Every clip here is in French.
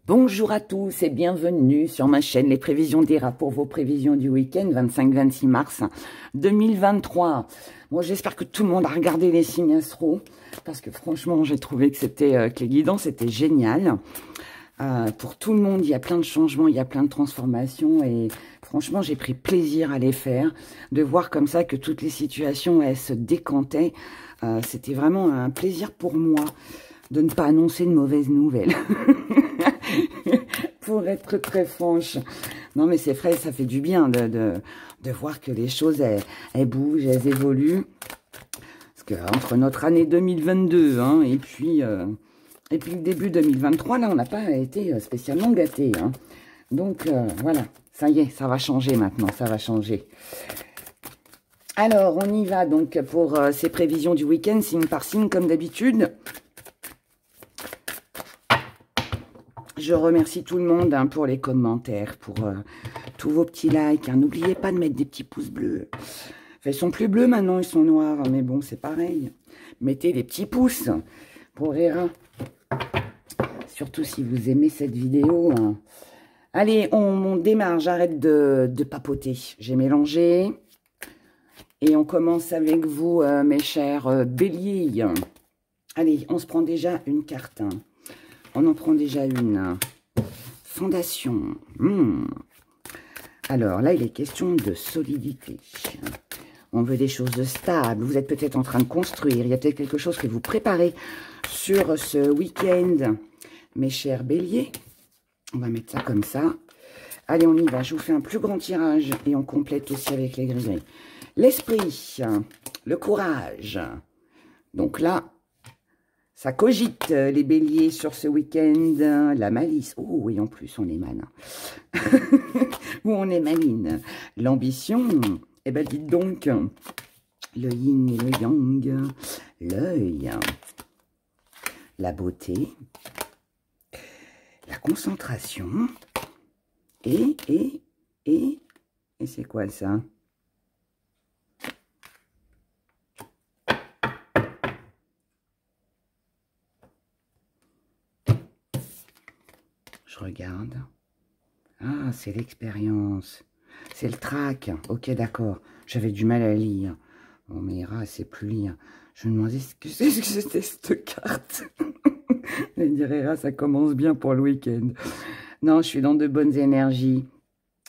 Bonjour à tous et bienvenue sur ma chaîne Les Prévisions d'Era pour vos prévisions du week-end 25-26 mars 2023. Bon, j'espère que tout le monde a regardé les signes astro parce que franchement, j'ai trouvé que les guidances étaient géniales. Pour tout le monde, il y a plein de changements, il y a plein de transformations et franchement, j'ai pris plaisir à les faire, de voir comme ça que toutes les situations, elles se décantaient. C'était vraiment un plaisir pour moi de ne pas annoncer de mauvaises nouvelles. Pour être très franche. Non, mais c'est vrai, ça fait du bien de voir que les choses, elles bougent, elles évoluent. Parce que entre notre année 2022 hein, et puis le début 2023, là, on n'a pas été spécialement gâtés. Hein. Donc, voilà, ça y est, ça va changer maintenant, ça va changer. Alors, on y va donc pour ces prévisions du week-end, signe par signe, comme d'habitude. Je remercie tout le monde hein, pour les commentaires, pour tous vos petits likes. Hein. N'oubliez pas de mettre des petits pouces bleus. Enfin, ils sont plus bleus maintenant, ils sont noirs. Mais bon, c'est pareil. Mettez des petits pouces pour Hera. Surtout si vous aimez cette vidéo. Hein. Allez, on démarre. J'arrête de papoter. J'ai mélangé. Et on commence avec vous, mes chers béliers. Allez, on se prend déjà une carte. Hein. On en prend déjà une. Fondation. Alors là, il est question de solidité. On veut des choses stables. Vous êtes peut-être en train de construire. Il y a peut-être quelque chose que vous préparez sur ce week-end. Mes chers béliers. On va mettre ça comme ça. Allez, on y va. Je vous fais un plus grand tirage. Et on complète aussi avec les gris-gris. L'esprit. Le courage. Donc là, ça cogite les béliers sur ce week-end. La malice. Oh oui, en plus, on est malin. Ou on est maline. L'ambition. Eh bien, dites donc. Le yin et le yang. L'œil. La beauté. La concentration. Et c'est quoi ça? Je regarde. Ah, c'est l'expérience. C'est le trac. Ok, d'accord. J'avais du mal à lire. Bon, mais Hera, c'est plus lire. Je me demandais ce que c'était cette carte. Je dirais, Hera, ça commence bien pour le week-end. Non, je suis dans de bonnes énergies.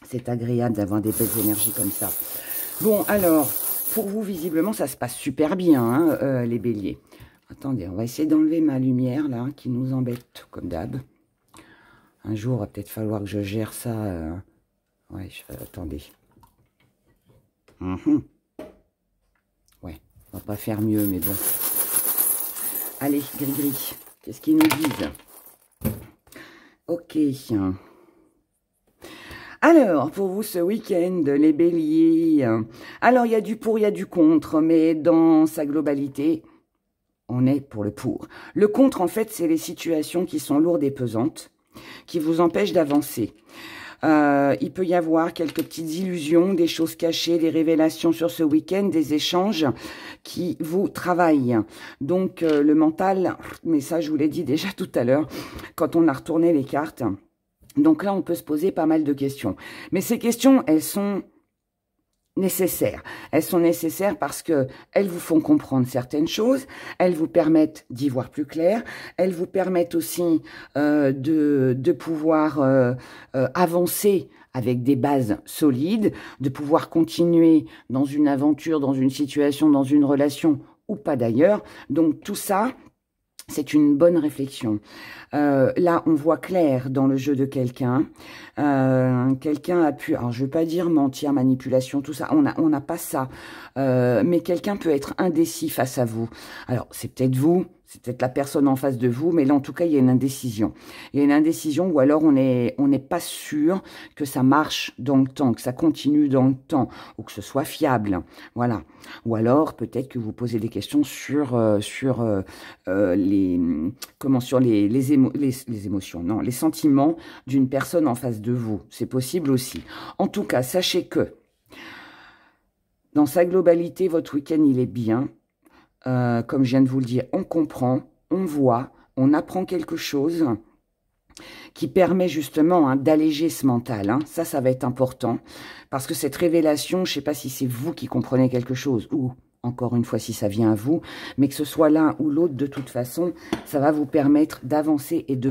C'est agréable d'avoir des belles énergies comme ça. Bon, alors, pour vous, visiblement, ça se passe super bien, hein, les béliers. Attendez, on va essayer d'enlever ma lumière, là, qui nous embête, comme d'hab. Un jour, il va peut-être falloir que je gère ça. Ouais, attendez. Ouais, on va pas faire mieux, mais bon. Allez, gris-gris, qu'est-ce qu'ils nous disent? Ok. Alors, pour vous, ce week-end, les béliers. Alors, il y a du pour, il y a du contre, mais dans sa globalité, on est pour le pour. Le contre, en fait, c'est les situations qui sont lourdes et pesantes, qui vous empêche d'avancer. Il peut y avoir quelques petites illusions, des choses cachées, des révélations sur ce week-end, des échanges qui vous travaillent. Donc, le mental, mais ça, je vous l'ai dit déjà tout à l'heure, quand on a retourné les cartes. Donc là, on peut se poser pas mal de questions. Mais ces questions, elles sont nécessaires. Elles sont nécessaires parce que elles vous font comprendre certaines choses, elles vous permettent d'y voir plus clair, elles vous permettent aussi de pouvoir avancer avec des bases solides, de pouvoir continuer dans une aventure, dans une situation, dans une relation ou pas d'ailleurs. Donc tout ça, c'est une bonne réflexion. Là, on voit clair dans le jeu de quelqu'un. Quelqu'un a pu, alors je ne veux pas dire mentir, manipulation, tout ça, on n'a pas ça. Mais quelqu'un peut être indécis face à vous. Alors, c'est peut-être vous, c'est peut-être la personne en face de vous, mais là, en tout cas, il y a une indécision. Il y a une indécision ou alors on n'est pas sûr que ça marche dans le temps, que ça continue dans le temps, ou que ce soit fiable. Voilà. Ou alors, peut-être que vous posez des questions sur les émotions, non, les sentiments d'une personne en face de vous. C'est possible aussi. En tout cas, sachez que dans sa globalité, votre week-end, il est bien. Comme je viens de vous le dire, on comprend, on voit, on apprend quelque chose. qui permet justement hein, d'alléger ce mental. Hein. Ça va être important, parce que cette révélation, je ne sais pas si c'est vous qui comprenez quelque chose, ou encore une fois si ça vient à vous, mais que ce soit l'un ou l'autre, de toute façon, ça va vous permettre d'avancer et de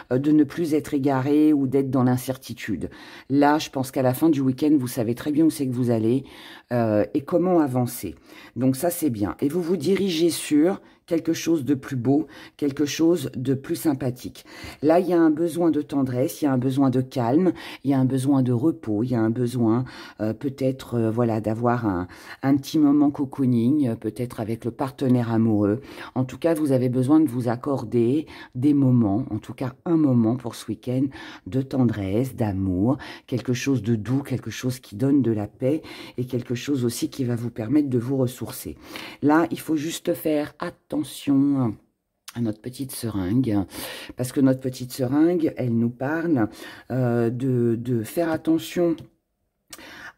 ne plus être égaré ou d'être dans l'incertitude. Là, je pense qu'à la fin du week-end, vous savez très bien où c'est que vous allez et comment avancer. Donc ça, c'est bien. Et vous vous dirigez sur quelque chose de plus beau, quelque chose de plus sympathique. Là, il y a un besoin de tendresse, il y a un besoin de calme, il y a un besoin de repos, il y a un besoin peut-être voilà, d'avoir un petit moment cocooning, peut-être avec le partenaire amoureux. En tout cas, vous avez besoin de vous accorder des moments, en tout cas un moment pour ce week-end, de tendresse, d'amour, quelque chose de doux, quelque chose qui donne de la paix et quelque chose aussi qui va vous permettre de vous ressourcer. Là, il faut juste faire attention à notre petite seringue, parce que notre petite seringue, elle nous parle de faire attention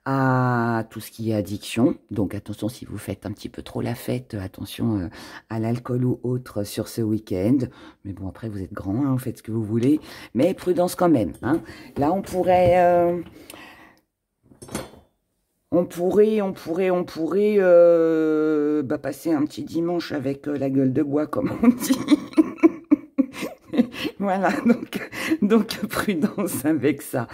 à tout ce qui est addiction. Donc attention si vous faites un petit peu trop la fête, attention à l'alcool ou autre sur ce week-end. Mais bon, après vous êtes grand, hein, vous faites ce que vous voulez, mais prudence quand même. Hein. Là, on pourrait passer un petit dimanche avec la gueule de bois, comme on dit. Voilà, donc prudence avec ça.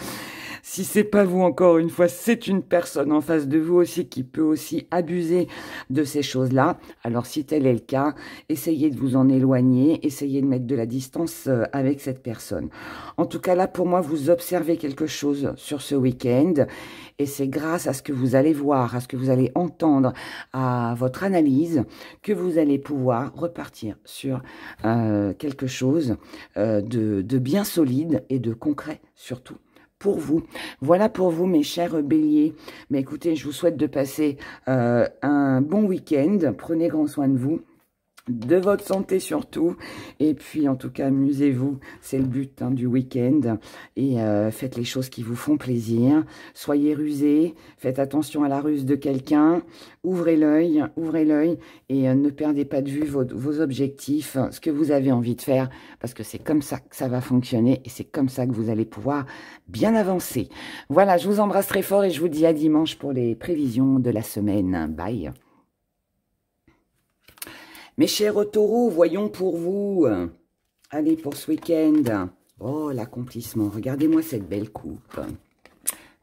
Si c'est pas vous, encore une fois, c'est une personne en face de vous aussi qui peut aussi abuser de ces choses-là. Alors, si tel est le cas, essayez de vous en éloigner, essayez de mettre de la distance avec cette personne. En tout cas, là, pour moi, vous observez quelque chose sur ce week-end et c'est grâce à ce que vous allez voir, à ce que vous allez entendre, à votre analyse, que vous allez pouvoir repartir sur quelque chose de bien solide et de concret, surtout. Pour vous. Voilà pour vous, mes chers béliers. Mais écoutez, je vous souhaite de passer un bon week-end. Prenez grand soin de vous, de votre santé surtout. Et puis, en tout cas, amusez-vous. C'est le but hein, du week-end. Et faites les choses qui vous font plaisir. Soyez rusés. Faites attention à la ruse de quelqu'un. Ouvrez l'œil et ne perdez pas de vue vos objectifs, ce que vous avez envie de faire, parce que c'est comme ça que ça va fonctionner et c'est comme ça que vous allez pouvoir bien avancer. Voilà, je vous embrasse très fort et je vous dis à dimanche pour les prévisions de la semaine. Bye. Mes chers taureaux, voyons pour vous. Allez, pour ce week-end. Oh, l'accomplissement. Regardez-moi cette belle coupe.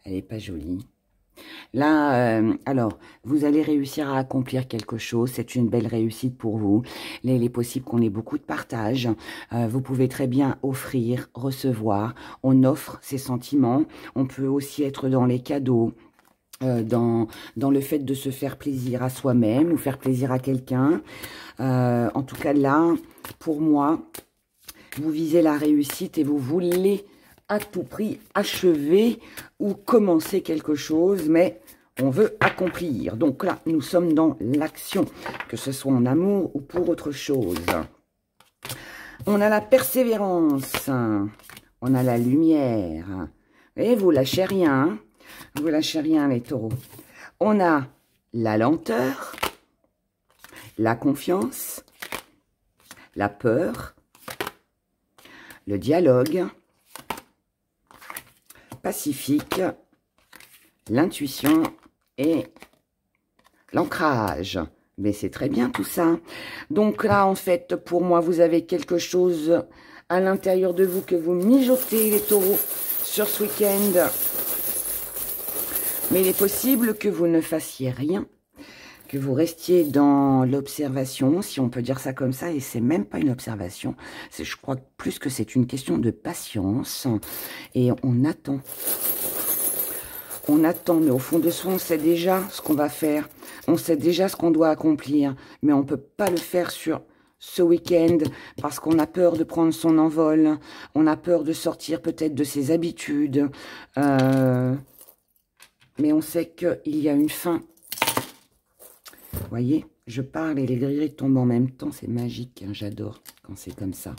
Elle n'est pas jolie. Là, alors, vous allez réussir à accomplir quelque chose. C'est une belle réussite pour vous. Là, il est possible qu'on ait beaucoup de partage. Vous pouvez très bien offrir, recevoir. On offre ses sentiments. On peut aussi être dans les cadeaux. Dans le fait de se faire plaisir à soi-même ou faire plaisir à quelqu'un. En tout cas, là, pour moi, vous visez la réussite et vous voulez à tout prix achever ou commencer quelque chose, mais on veut accomplir. Donc là, nous sommes dans l'action, que ce soit en amour ou pour autre chose. On a la persévérance, on a la lumière, et vous lâchez rien, vous lâchez rien les taureaux. On a la lenteur, la confiance, la peur, le dialogue, pacifique, l'intuition et l'ancrage. Mais c'est très bien tout ça. Donc là, en fait, pour moi, vous avez quelque chose à l'intérieur de vous que vous mijotez, les taureaux, sur ce week-end. Mais il est possible que vous ne fassiez rien, que vous restiez dans l'observation, si on peut dire ça comme ça, et c'est même pas une observation. Je crois plus que c'est une question de patience, et on attend. On attend, mais au fond de soi, on sait déjà ce qu'on va faire, on sait déjà ce qu'on doit accomplir, mais on ne peut pas le faire sur ce week-end parce qu'on a peur de prendre son envol, on a peur de sortir peut-être de ses habitudes, mais on sait qu'il y a une fin. Vous voyez, je parle et les gris tombent en même temps. C'est magique, hein, j'adore quand c'est comme ça.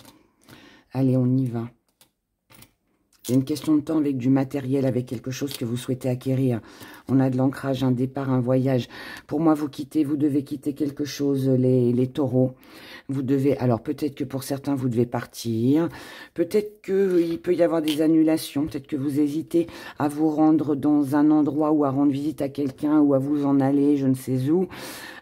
Allez, on y va. Il y a une question de temps avec du matériel, avec quelque chose que vous souhaitez acquérir. On a de l'ancrage, un départ, un voyage. Pour moi, vous devez quitter quelque chose, les taureaux. Vous devez, alors peut-être que pour certains, vous devez partir. Peut-être qu'il peut y avoir des annulations. Peut-être que vous hésitez à vous rendre dans un endroit ou à rendre visite à quelqu'un ou à vous en aller, je ne sais où.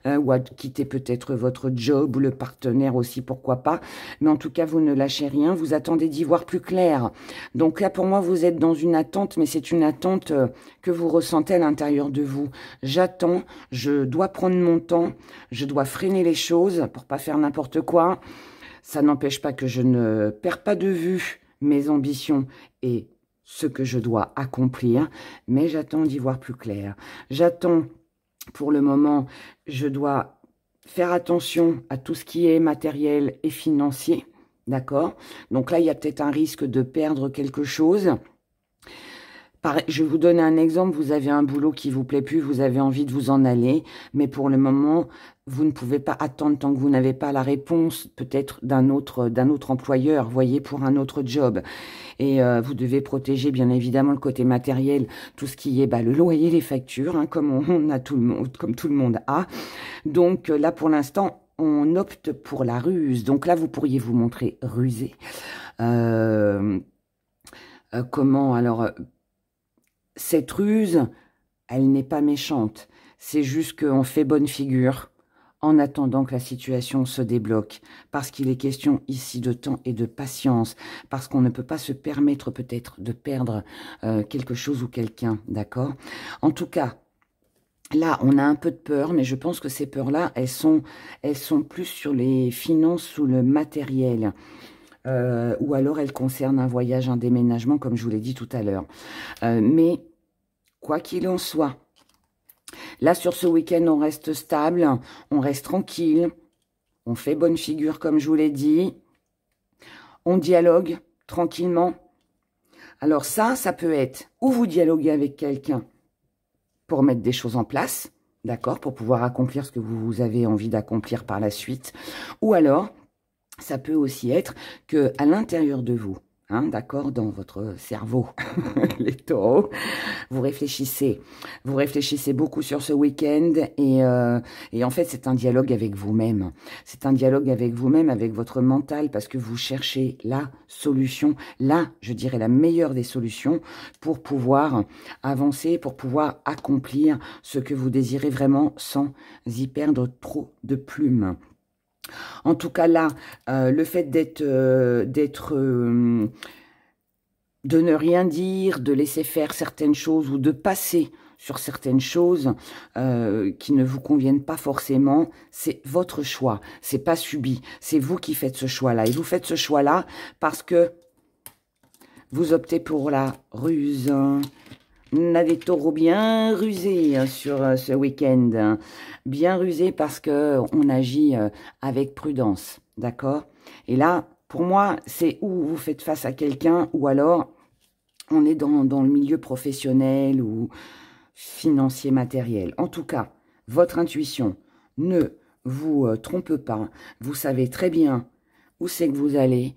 Ou à quitter peut-être votre job ou le partenaire aussi, pourquoi pas. Mais en tout cas, vous ne lâchez rien, vous attendez d'y voir plus clair. Donc là, pour moi, vous êtes dans une attente, mais c'est une attente que vous ressentez à l'intérieur de vous. J'attends, je dois prendre mon temps, je dois freiner les choses pour pas faire n'importe quoi. Ça n'empêche pas que je ne perds pas de vue mes ambitions et ce que je dois accomplir, mais j'attends d'y voir plus clair. J'attends. Pour le moment, je dois faire attention à tout ce qui est matériel et financier, d'accord? Donc là, il y a peut-être un risque de perdre quelque chose. Je vais vous donner un exemple, vous avez un boulot qui vous plaît plus, vous avez envie de vous en aller, mais pour le moment, vous ne pouvez pas attendre tant que vous n'avez pas la réponse, peut-être d'un autre employeur, voyez, pour un autre job. Et vous devez protéger, bien évidemment, le côté matériel, tout ce qui est le loyer, les factures, hein, comme on a tout le monde, comme tout le monde a. Donc là, pour l'instant, on opte pour la ruse. Donc là, vous pourriez vous montrer rusé. Comment alors cette ruse, elle n'est pas méchante. C'est juste qu'on fait bonne figure en attendant que la situation se débloque. Parce qu'il est question ici de temps et de patience. Parce qu'on ne peut pas se permettre peut-être de perdre quelque chose ou quelqu'un. D'accord? En tout cas, là, on a un peu de peur, mais je pense que ces peurs-là, elles sont plus sur les finances ou le matériel. Ou alors elles concernent un voyage, un déménagement, comme je vous l'ai dit tout à l'heure. Mais, quoi qu'il en soit, là, sur ce week-end, on reste stable, on reste tranquille, on fait bonne figure, comme je vous l'ai dit, on dialogue tranquillement. Alors ça peut être, ou vous dialoguez avec quelqu'un pour mettre des choses en place, d'accord, pour pouvoir accomplir ce que vous avez envie d'accomplir par la suite, ou alors, ça peut aussi être que à l'intérieur de vous, hein, d'accord, dans votre cerveau, les taureaux, vous réfléchissez beaucoup sur ce week-end et en fait, c'est un dialogue avec vous-même. C'est un dialogue avec vous-même, avec votre mental, parce que vous cherchez la solution, je dirais, la meilleure des solutions pour pouvoir avancer, pour pouvoir accomplir ce que vous désirez vraiment sans y perdre trop de plumes. En tout cas, là, le fait de ne rien dire, de laisser faire certaines choses ou de passer sur certaines choses qui ne vous conviennent pas forcément, c'est votre choix. C'est pas subi. C'est vous qui faites ce choix-là. Et vous faites ce choix-là parce que vous optez pour la ruse. On a des taureaux bien rusés sur ce week-end. Bien rusés parce qu'on agit avec prudence. D'accord? Et là, pour moi, c'est où vous faites face à quelqu'un ou alors on est dans le milieu professionnel ou financier matériel. En tout cas, votre intuition ne vous trompe pas. Vous savez très bien où c'est que vous allez.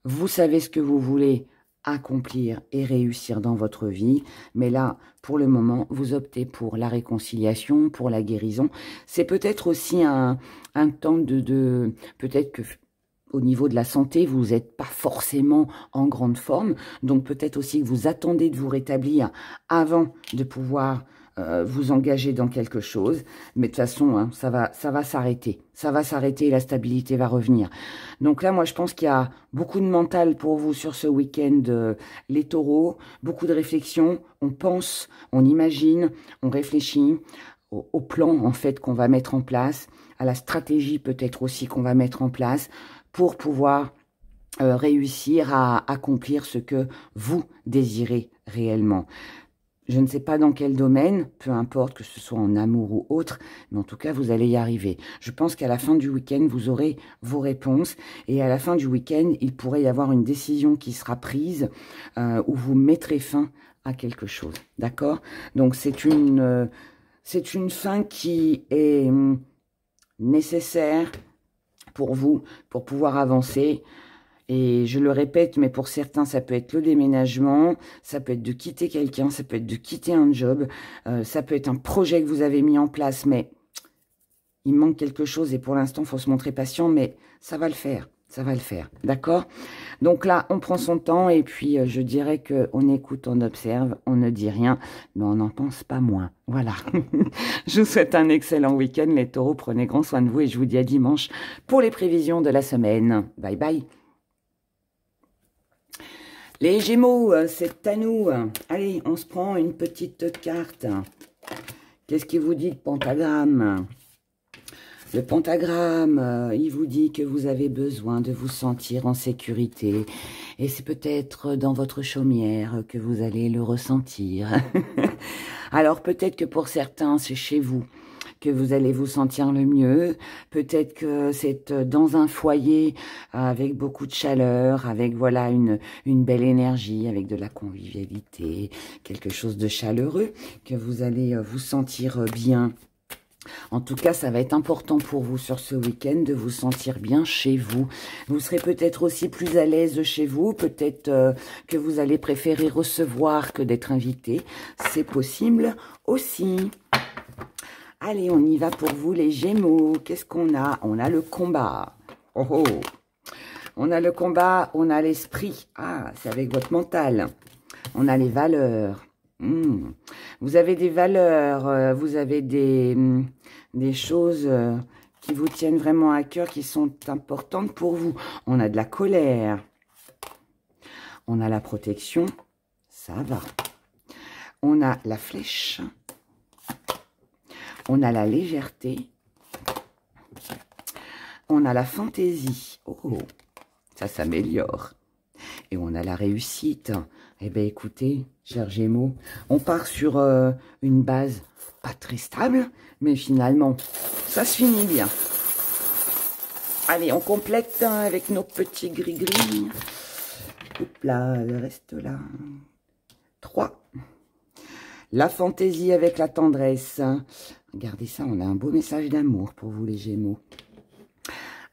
Vous savez ce que vous voulez accomplir et réussir dans votre vie. Mais là, pour le moment, vous optez pour la réconciliation, pour la guérison. C'est peut-être aussi un temps de peut-être que au niveau de la santé, vous n'êtes pas forcément en grande forme. Donc peut-être aussi que vous attendez de vous rétablir avant de pouvoir vous engager dans quelque chose. Mais de toute façon, hein, ça va s'arrêter. Ça va s'arrêter et la stabilité va revenir. Donc là, moi, je pense qu'il y a beaucoup de mental pour vous sur ce week-end, les taureaux. Beaucoup de réflexion. On pense, on imagine, on réfléchit au plan, en fait, qu'on va mettre en place, à la stratégie peut-être aussi qu'on va mettre en place pour pouvoir réussir à accomplir ce que vous désirez réellement. Je ne sais pas dans quel domaine, peu importe que ce soit en amour ou autre, mais en tout cas, vous allez y arriver. Je pense qu'à la fin du week-end, vous aurez vos réponses. Et à la fin du week-end, il pourrait y avoir une décision qui sera prise où vous mettrez fin à quelque chose. D'accord? Donc, c'est une fin qui est nécessaire pour vous, pour pouvoir avancer. Et je le répète, mais pour certains, ça peut être le déménagement, ça peut être de quitter quelqu'un, ça peut être de quitter un job, ça peut être un projet que vous avez mis en place, mais il manque quelque chose et pour l'instant, il faut se montrer patient, mais ça va le faire. Ça va le faire, d'accord? Donc là, on prend son temps et puis je dirais qu'on écoute, on observe, on ne dit rien, mais on n'en pense pas moins. Voilà. Je vous souhaite un excellent week-end, les taureaux. Prenez grand soin de vous et je vous dis à dimanche pour les prévisions de la semaine. Bye bye. Les Gémeaux, c'est à nous. Allez, on se prend une petite carte. Qu'est-ce qui vous dit le pentagramme ? Le pentagramme, il vous dit que vous avez besoin de vous sentir en sécurité. Et c'est peut-être dans votre chaumière que vous allez le ressentir. Alors peut-être que pour certains, c'est chez vous que vous allez vous sentir le mieux. Peut-être que c'est dans un foyer avec beaucoup de chaleur, avec voilà une belle énergie, avec de la convivialité, quelque chose de chaleureux, que vous allez vous sentir bien. En tout cas, ça va être important pour vous sur ce week-end de vous sentir bien chez vous. Vous serez peut-être aussi plus à l'aise chez vous. Peut-être que vous allez préférer recevoir que d'être invité. C'est possible aussi. Allez, on y va pour vous les Gémeaux. Qu'est-ce qu'on a? On a le combat. Oh oh. On a le combat, on a l'esprit. Ah, c'est avec votre mental. On a les valeurs. Vous avez des valeurs, vous avez des choses qui vous tiennent vraiment à cœur, qui sont importantes pour vous. On a de la colère. On a la protection. Ça va. On a la flèche. On a la légèreté. On a la fantaisie. Oh, ça s'améliore. Et on a la réussite. Eh bien, écoutez, chers Gémeaux, on part sur une base pas très stable, mais finalement, ça se finit bien. Allez, on complète avec nos petits gris-gris. Hop là, le reste là. 3. La fantaisie avec la tendresse. Regardez ça, on a un beau message d'amour pour vous, les Gémeaux.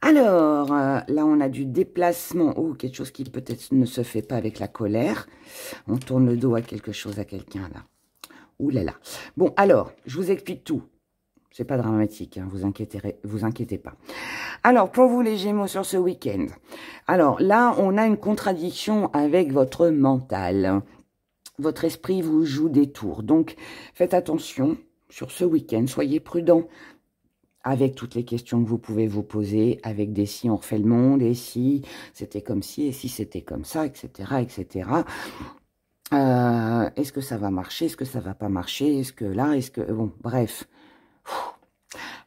Alors, là, on a du déplacement. Oh, quelque chose qui peut-être ne se fait pas avec la colère. On tourne le dos à quelque chose, à quelqu'un, là. Ouh là là. Bon, alors, je vous explique tout. C'est pas dramatique, hein, vous inquiétez pas. Alors, pour vous, les Gémeaux, sur ce week-end. Alors, là, on a une contradiction avec votre mental. Votre esprit vous joue des tours. Donc, faites attention sur ce week-end. Soyez prudents. Avec toutes les questions que vous pouvez vous poser, avec des si on refait le monde, et si c'était comme ci, et si c'était comme ça, etc., etc. Est-ce que ça va marcher? Est-ce que ça va pas marcher? Est-ce que là? Est-ce que... Bon, bref.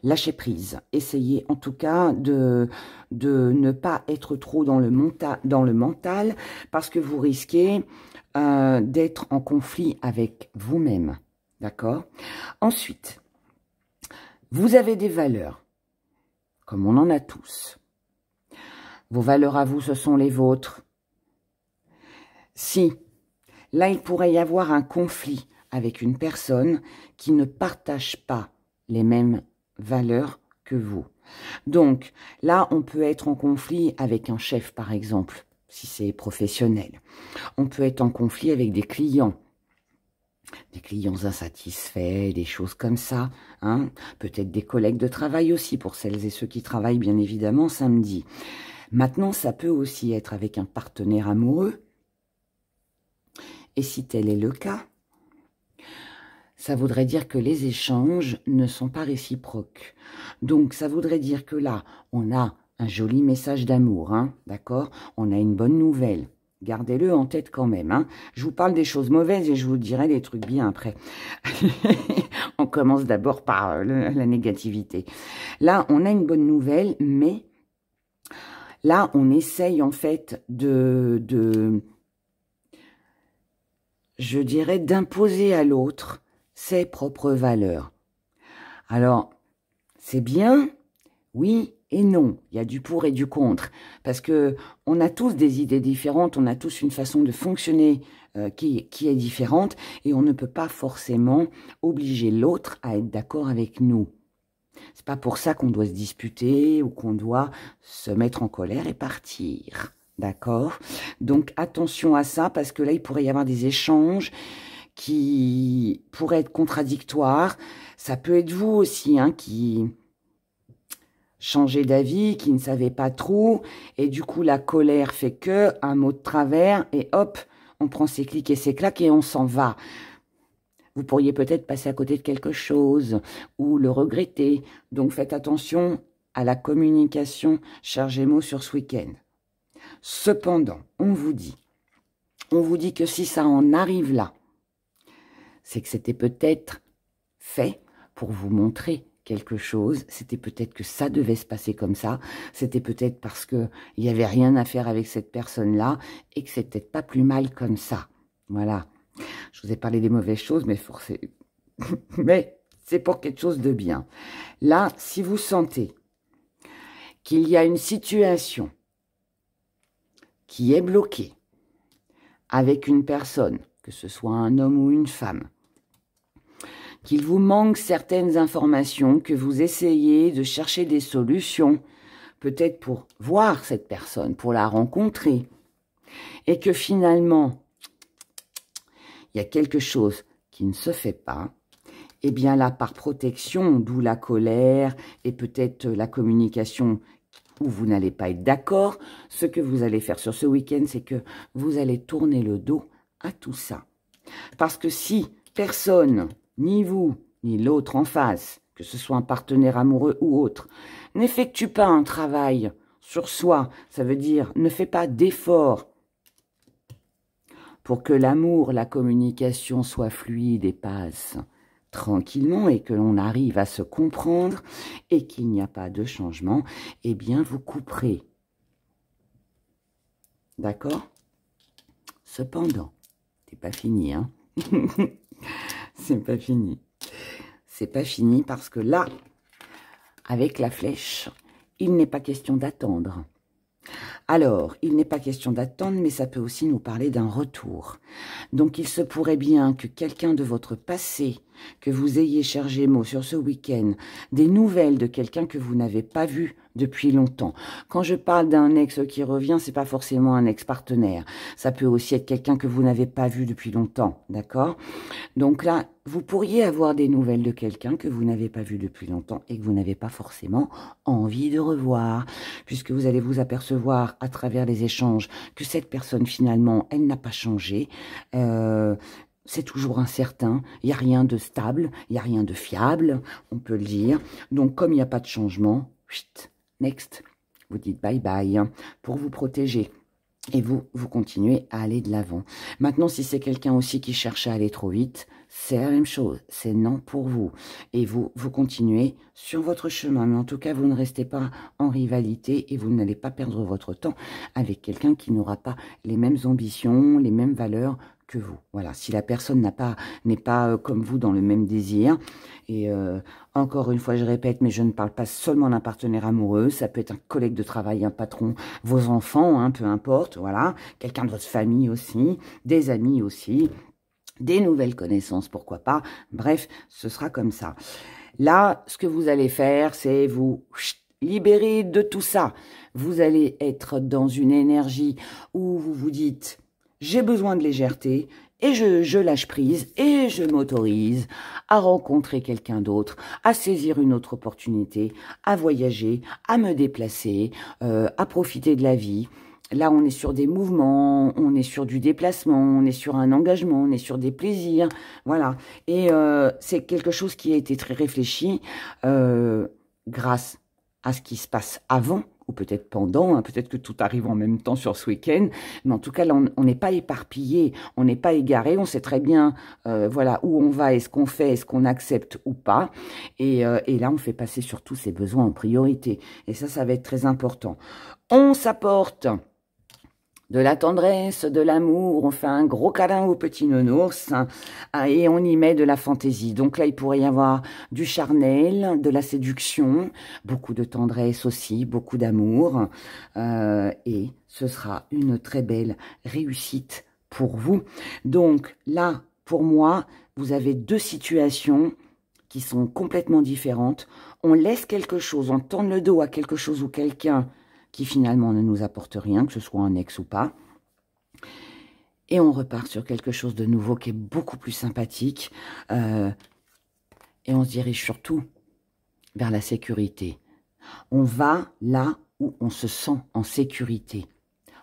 Lâchez prise. Essayez en tout cas de ne pas être trop dans le mental, parce que vous risquez d'être en conflit avec vous-même. D'accord? Ensuite... Vous avez des valeurs, comme on en a tous. Vos valeurs à vous, ce sont les vôtres. Si, là, il pourrait y avoir un conflit avec une personne qui ne partage pas les mêmes valeurs que vous. Donc, là, on peut être en conflit avec un chef, par exemple, si c'est professionnel. On peut être en conflit avec des clients insatisfaits, des choses comme ça, hein. Peut-être des collègues de travail aussi, pour celles et ceux qui travaillent bien évidemment samedi. Maintenant, ça peut aussi être avec un partenaire amoureux. Et si tel est le cas, ça voudrait dire que les échanges ne sont pas réciproques. Donc, ça voudrait dire que là, on a un joli message d'amour, hein, d'accord? On a une bonne nouvelle. Gardez-le en tête quand même. Hein. Je vous parle des choses mauvaises et je vous dirai des trucs bien après. On commence d'abord par la négativité. Là, on a une bonne nouvelle, mais là, on essaye en fait je dirais, d'imposer à l'autre ses propres valeurs. Alors, c'est bien, oui et non. Il y a du pour et du contre. Parce que on a tous des idées différentes, on a tous une façon de fonctionner qui est différente, et on ne peut pas forcément obliger l'autre à être d'accord avec nous. C'est pas pour ça qu'on doit se disputer ou qu'on doit se mettre en colère et partir. D'accord? Donc, attention à ça, parce que là, il pourrait y avoir des échanges qui pourraient être contradictoires. Ça peut être vous aussi, hein, qui changez d'avis, qui ne savez pas trop, et du coup, la colère fait que un mot de travers, et hop, on prend ses clics et ses claques et on s'en va. Vous pourriez peut-être passer à côté de quelque chose ou le regretter. Donc, faites attention à la communication, chers Gémeaux, sur ce week-end. Cependant, on vous dit que si ça en arrive là, c'est que c'était peut-être fait pour vous montrer quelque chose, c'était peut-être que ça devait se passer comme ça, c'était peut-être parce qu'il n'y avait rien à faire avec cette personne-là et que c'est peut-être pas plus mal comme ça. Voilà. Je vous ai parlé des mauvaises choses, mais mais c'est pour quelque chose de bien. Là, si vous sentez qu'il y a une situation qui est bloquée avec une personne, que ce soit un homme ou une femme, qu'il vous manque certaines informations, que vous essayez de chercher des solutions, peut-être pour voir cette personne, pour la rencontrer, et que finalement, il y a quelque chose qui ne se fait pas, eh bien là, par protection, d'où la colère et peut-être la communication où vous n'allez pas être d'accord, ce que vous allez faire sur ce week-end, c'est que vous allez tourner le dos à tout ça. Parce que si personne, ni vous, ni l'autre en face, que ce soit un partenaire amoureux ou autre, n'effectue pas un travail sur soi, ça veut dire ne fait pas d'effort pour que l'amour, la communication soit fluide et passe tranquillement et que l'on arrive à se comprendre et qu'il n'y a pas de changement, eh bien vous couperez. D'accord? Cependant, c'est pas fini, hein? C'est pas fini. C'est pas fini parce que là, avec la flèche, il n'est pas question d'attendre. Alors, il n'est pas question d'attendre, mais ça peut aussi nous parler d'un retour. Donc, il se pourrait bien que quelqu'un de votre passé, que vous ayez, cher Gémeaux, sur ce week-end, des nouvelles de quelqu'un que vous n'avez pas vu depuis longtemps. Quand je parle d'un ex qui revient, c'est pas forcément un ex-partenaire. Ça peut aussi être quelqu'un que vous n'avez pas vu depuis longtemps, d'accord? Donc là, vous pourriez avoir des nouvelles de quelqu'un que vous n'avez pas vu depuis longtemps et que vous n'avez pas forcément envie de revoir, puisque vous allez vous apercevoir à travers les échanges que cette personne, finalement, elle n'a pas changé. C'est toujours incertain, il n'y a rien de stable, il n'y a rien de fiable, on peut le dire. Donc, comme il n'y a pas de changement, next, vous dites bye bye pour vous protéger. Et vous continuez à aller de l'avant. Maintenant, si c'est quelqu'un aussi qui cherche à aller trop vite, c'est la même chose. C'est non pour vous. Et vous continuez sur votre chemin. Mais en tout cas, vous ne restez pas en rivalité et vous n'allez pas perdre votre temps avec quelqu'un qui n'aura pas les mêmes ambitions, les mêmes valeurs que vous. Voilà, si la personne n'est pas comme vous dans le même désir. Et encore une fois, je répète, mais je ne parle pas seulement d'un partenaire amoureux. Ça peut être un collègue de travail, un patron, vos enfants, hein, peu importe. Voilà, quelqu'un de votre famille aussi, des amis aussi, des nouvelles connaissances, pourquoi pas. Bref, ce sera comme ça. Là, ce que vous allez faire, c'est vous libérer de tout ça. Vous allez être dans une énergie où vous vous dites j'ai besoin de légèreté et je lâche prise et je m'autorise à rencontrer quelqu'un d'autre, à saisir une autre opportunité, à voyager, à me déplacer, à profiter de la vie. Là, on est sur des mouvements, on est sur du déplacement, on est sur un engagement, on est sur des plaisirs, voilà. Et c'est quelque chose qui a été très réfléchi grâce à ce qui se passe avant, ou peut-être pendant, hein, peut-être que tout arrive en même temps sur ce week-end, mais en tout cas, là, on n'est pas éparpillé, on n'est pas égaré, on sait très bien voilà, où on va, est-ce qu'on fait, est-ce qu'on accepte ou pas, et là, on fait passer surtout ses besoins en priorité, et ça va être très important. On s'apporte de la tendresse, de l'amour, on fait un gros câlin au petit nounours hein, et on y met de la fantaisie. Donc là, il pourrait y avoir du charnel, de la séduction, beaucoup de tendresse aussi, beaucoup d'amour et ce sera une très belle réussite pour vous. Donc là, pour moi, vous avez deux situations qui sont complètement différentes. On laisse quelque chose, on tourne le dos à quelque chose ou quelqu'un qui finalement ne nous apporte rien, que ce soit un ex ou pas. Et on repart sur quelque chose de nouveau qui est beaucoup plus sympathique. Et on se dirige surtout vers la sécurité. On va là où on se sent en sécurité,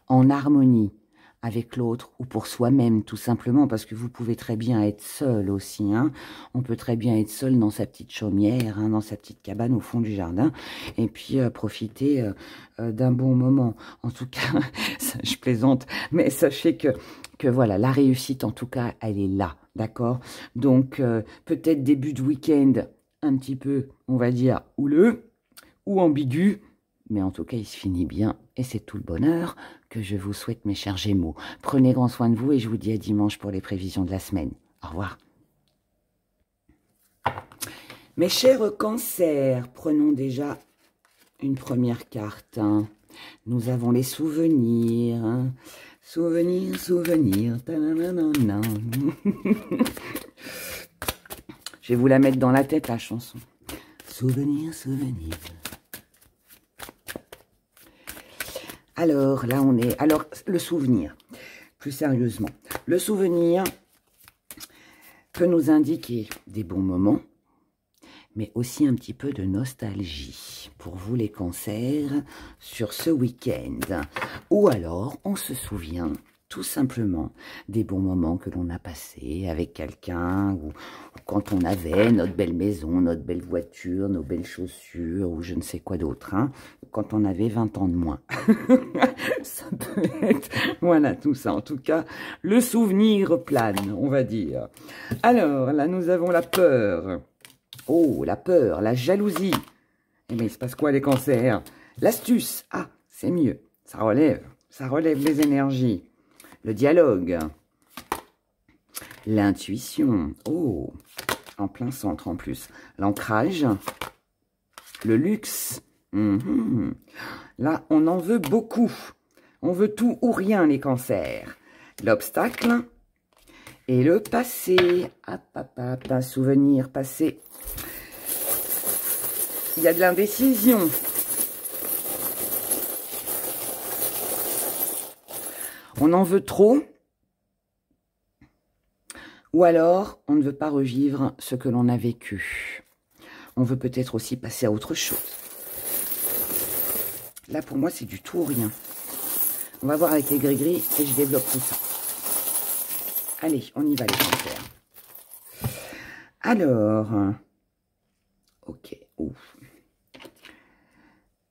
en harmonie avec l'autre ou pour soi-même, tout simplement, parce que vous pouvez très bien être seul aussi. Hein. On peut très bien être seul dans sa petite chaumière, hein, dans sa petite cabane au fond du jardin, et puis profiter d'un bon moment. En tout cas, ça, je plaisante, mais sachez que voilà, la réussite, en tout cas, elle est là, d'accord? Donc, peut-être début de week-end, un petit peu, on va dire, houleux ou ambigu, mais en tout cas, il se finit bien et c'est tout le bonheur que je vous souhaite, mes chers Gémeaux. Prenez grand soin de vous et je vous dis à dimanche pour les prévisions de la semaine. Au revoir. Mes chers Cancers, prenons déjà une première carte. Hein. Nous avons les souvenirs. Hein. Souvenirs, souvenirs. Je vais vous la mettre dans la tête, la chanson. Souvenirs, souvenirs. Alors, là, on est... Alors, le souvenir, plus sérieusement. Le souvenir peut nous indiquer des bons moments, mais aussi un petit peu de nostalgie pour vous, les cancers, sur ce week-end. Ou alors, on se souvient tout simplement des bons moments que l'on a passés avec quelqu'un, ou quand on avait notre belle maison, notre belle voiture, nos belles chaussures, ou je ne sais quoi d'autre, hein, quand on avait 20 ans de moins. Ça peut être, voilà, tout ça. En tout cas, le souvenir plane, on va dire. Alors, là, nous avons la peur. Oh, la peur, la jalousie. Eh bien, il se passe quoi, les cancers? L'astuce. Ah, c'est mieux. Ça relève les énergies. Le dialogue, l'intuition, oh, en plein centre en plus, l'ancrage, le luxe, là on en veut beaucoup, on veut tout ou rien les cancers, l'obstacle et le passé, un souvenir passé, il y a de l'indécision. On en veut trop, ou alors on ne veut pas revivre ce que l'on a vécu. On veut peut-être aussi passer à autre chose. Là, pour moi, c'est du tout ou rien. On va voir avec les gris-gris et je développe tout ça. Allez, on y va, les cancers. Alors, ok, ouf.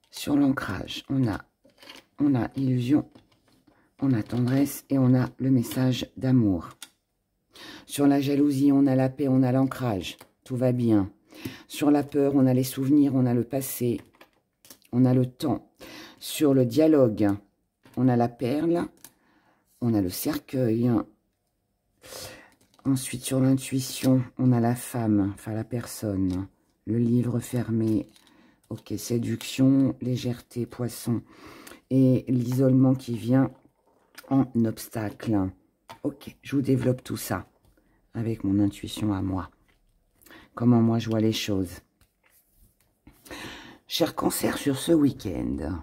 Sur l'ancrage, on a illusion. On a tendresse et on a le message d'amour. Sur la jalousie, on a la paix, on a l'ancrage. Tout va bien. Sur la peur, on a les souvenirs, on a le passé. On a le temps. Sur le dialogue, on a la perle. On a le cercueil. Ensuite, sur l'intuition, on a la femme, enfin la personne. Le livre fermé. Ok, séduction, légèreté, poisson. Et l'isolement qui vient en obstacle. Ok, je vous développe tout ça avec mon intuition à moi. Comment moi je vois les choses. Cher cancer, sur ce week-end.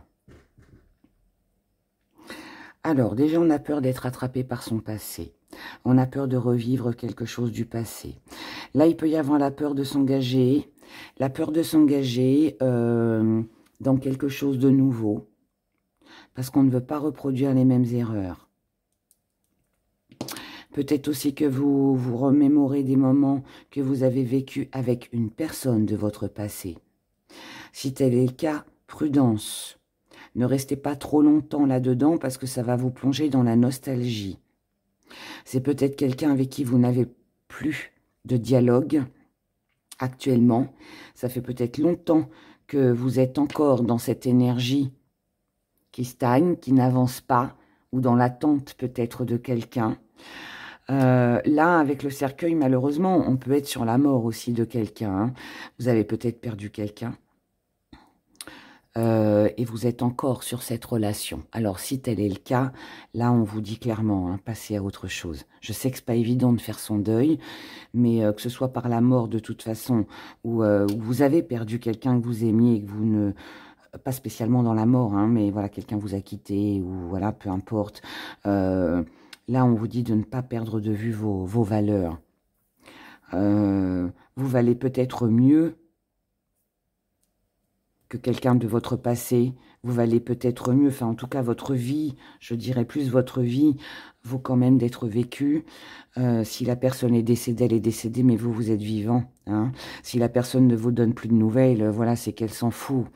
Alors, déjà, on a peur d'être attrapé par son passé. On a peur de revivre quelque chose du passé. Là, il peut y avoir la peur de s'engager. La peur de s'engager dans quelque chose de nouveau. Parce qu'on ne veut pas reproduire les mêmes erreurs. Peut-être aussi que vous vous remémorez des moments que vous avez vécus avec une personne de votre passé. Si tel est le cas, prudence. Ne restez pas trop longtemps là-dedans parce que ça va vous plonger dans la nostalgie. C'est peut-être quelqu'un avec qui vous n'avez plus de dialogue actuellement. Ça fait peut-être longtemps que vous êtes encore dans cette énergie qui stagne, qui n'avance pas, ou dans l'attente peut-être de quelqu'un. Là, avec le cercueil, malheureusement, on peut être sur la mort aussi de quelqu'un. Hein. Vous avez peut-être perdu quelqu'un. Et vous êtes encore sur cette relation. Alors, si tel est le cas, là, on vous dit clairement, hein, passez à autre chose. Je sais que c'est pas évident de faire son deuil, mais que ce soit par la mort de toute façon, ou vous avez perdu quelqu'un que vous aimiez et que vous ne pas spécialement dans la mort, hein, mais voilà, quelqu'un vous a quitté, ou voilà, peu importe. Là, on vous dit de ne pas perdre de vue vos valeurs. Vous valez peut-être mieux que quelqu'un de votre passé, vous valez peut-être mieux, enfin en tout cas votre vie, je dirais plus votre vie, vaut quand même d'être vécue. Si la personne est décédée, elle est décédée, mais vous, vous êtes vivant. Hein. Si la personne ne vous donne plus de nouvelles, voilà, c'est qu'elle s'en fout.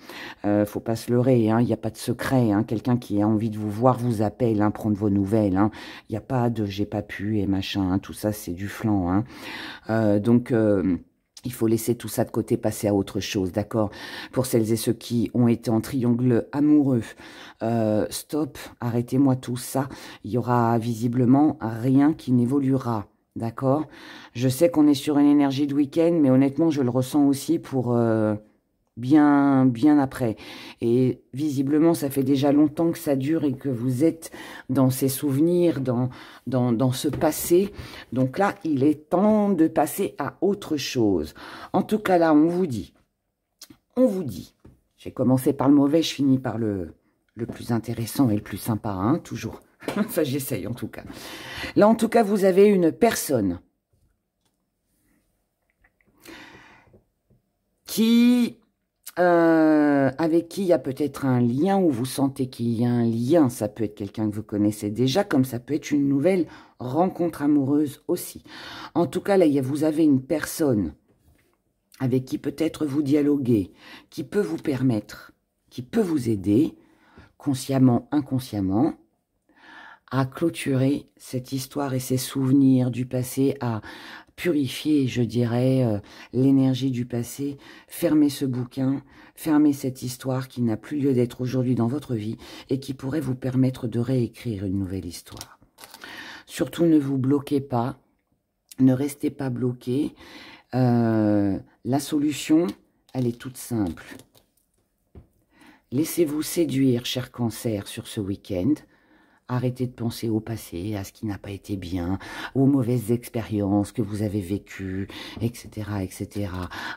Faut pas se leurrer, hein, il n'y a pas de secret. Hein. Quelqu'un qui a envie de vous voir vous appelle, hein, prendre vos nouvelles. Hein. Il n'y a pas de j'ai pas pu et machin, hein, tout ça c'est du flan. Hein. Donc... il faut laisser tout ça de côté, passer à autre chose, d'accord? Pour celles et ceux qui ont été en triangle amoureux, stop, arrêtez-moi tout ça. Il y aura visiblement rien qui n'évoluera, d'accord? Je sais qu'on est sur une énergie de week-end, mais honnêtement, je le ressens aussi pour bien après. Et visiblement, ça fait déjà longtemps que ça dure et que vous êtes dans ces souvenirs, dans ce passé. Donc là, il est temps de passer à autre chose. En tout cas, là, on vous dit, j'ai commencé par le mauvais, je finis par le plus intéressant et le plus sympa, hein, toujours. Enfin, j'essaye en tout cas. Là, en tout cas, vous avez une personne avec qui il y a peut-être un lien, ou vous sentez qu'il y a un lien. Ça peut être quelqu'un que vous connaissez déjà, comme ça peut être une nouvelle rencontre amoureuse aussi. En tout cas, là, vous avez une personne avec qui peut-être vous dialoguez, qui peut vous permettre, qui peut vous aider, consciemment, inconsciemment, à clôturer cette histoire et ces souvenirs du passé, à purifier, je dirais, l'énergie du passé, fermer ce bouquin, fermer cette histoire qui n'a plus lieu d'être aujourd'hui dans votre vie et qui pourrait vous permettre de réécrire une nouvelle histoire. Surtout, ne vous bloquez pas, ne restez pas bloqué. La solution, elle est toute simple. Laissez-vous séduire, cher Cancer, sur ce week-end. Arrêtez de penser au passé, à ce qui n'a pas été bien, aux mauvaises expériences que vous avez vécues, etc., etc.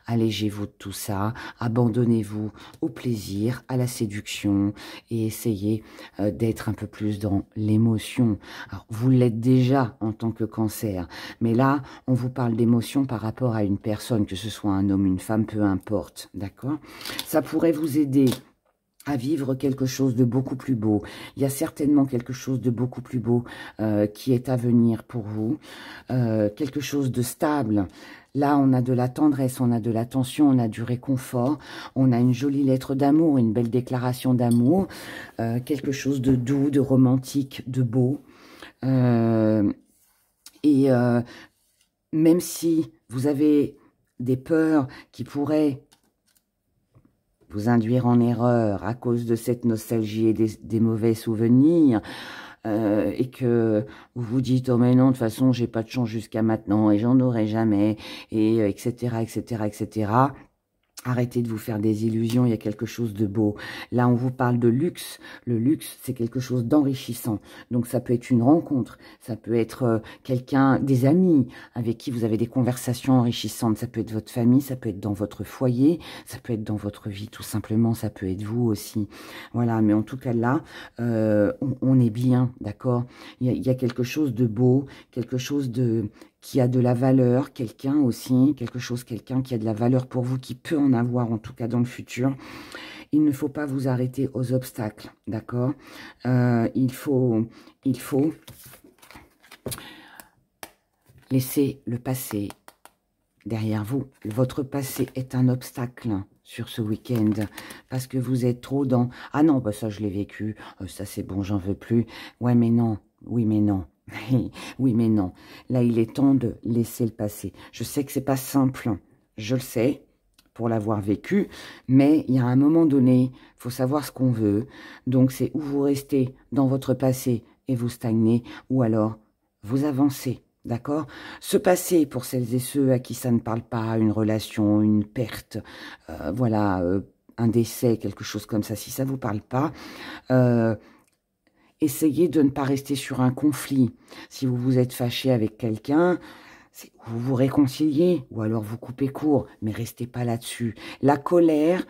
Allégez-vous de tout ça, abandonnez-vous au plaisir, à la séduction et essayez d'être un peu plus dans l'émotion. Alors, vous l'êtes déjà en tant que Cancer, mais là, on vous parle d'émotion par rapport à une personne, que ce soit un homme, une femme, peu importe, d'accord? Ça pourrait vous aider à vivre quelque chose de beaucoup plus beau. Il y a certainement quelque chose de beaucoup plus beau qui est à venir pour vous. Quelque chose de stable. Là, on a de la tendresse, on a de l'attention, on a du réconfort. On a une jolie lettre d'amour, une belle déclaration d'amour. Quelque chose de doux, de romantique, de beau. Même si vous avez des peurs qui pourraient vous induire en erreur à cause de cette nostalgie et des mauvais souvenirs, et que vous vous dites « Oh mais non, de toute façon, j'ai pas de chance jusqu'à maintenant et j'en aurai jamais », et etc., etc., etc. Arrêtez de vous faire des illusions, il y a quelque chose de beau. Là, on vous parle de luxe. Le luxe, c'est quelque chose d'enrichissant. Donc, ça peut être une rencontre, ça peut être quelqu'un, des amis avec qui vous avez des conversations enrichissantes. Ça peut être votre famille, ça peut être dans votre foyer, ça peut être dans votre vie tout simplement, ça peut être vous aussi. Voilà, mais en tout cas là, on est bien, d'accord? Il y a quelque chose de beau, quelque chose qui a de la valeur, quelqu'un aussi, quelqu'un qui a de la valeur pour vous, qui peut en avoir en tout cas dans le futur. Il ne faut pas vous arrêter aux obstacles, d'accord? Il faut laisser le passé derrière vous. Votre passé est un obstacle sur ce week-end, parce que vous êtes trop dans « Ah non, bah ça je l'ai vécu, ça c'est bon, j'en veux plus. » Ouais, mais non, oui, mais non. Oui, mais non. Là, il est temps de laisser le passé. Je sais que c'est pas simple, je le sais, pour l'avoir vécu, mais il y a un moment donné, il faut savoir ce qu'on veut. Donc, c'est où vous restez dans votre passé et vous stagnez, ou alors vous avancez, d'accord? Ce passé, pour celles et ceux à qui ça ne parle pas, une relation, une perte, voilà, un décès, quelque chose comme ça, si ça vous parle pas, essayez de ne pas rester sur un conflit. Si vous vous êtes fâché avec quelqu'un, vous vous réconciliez ou alors vous coupez court, mais restez pas là-dessus. La colère,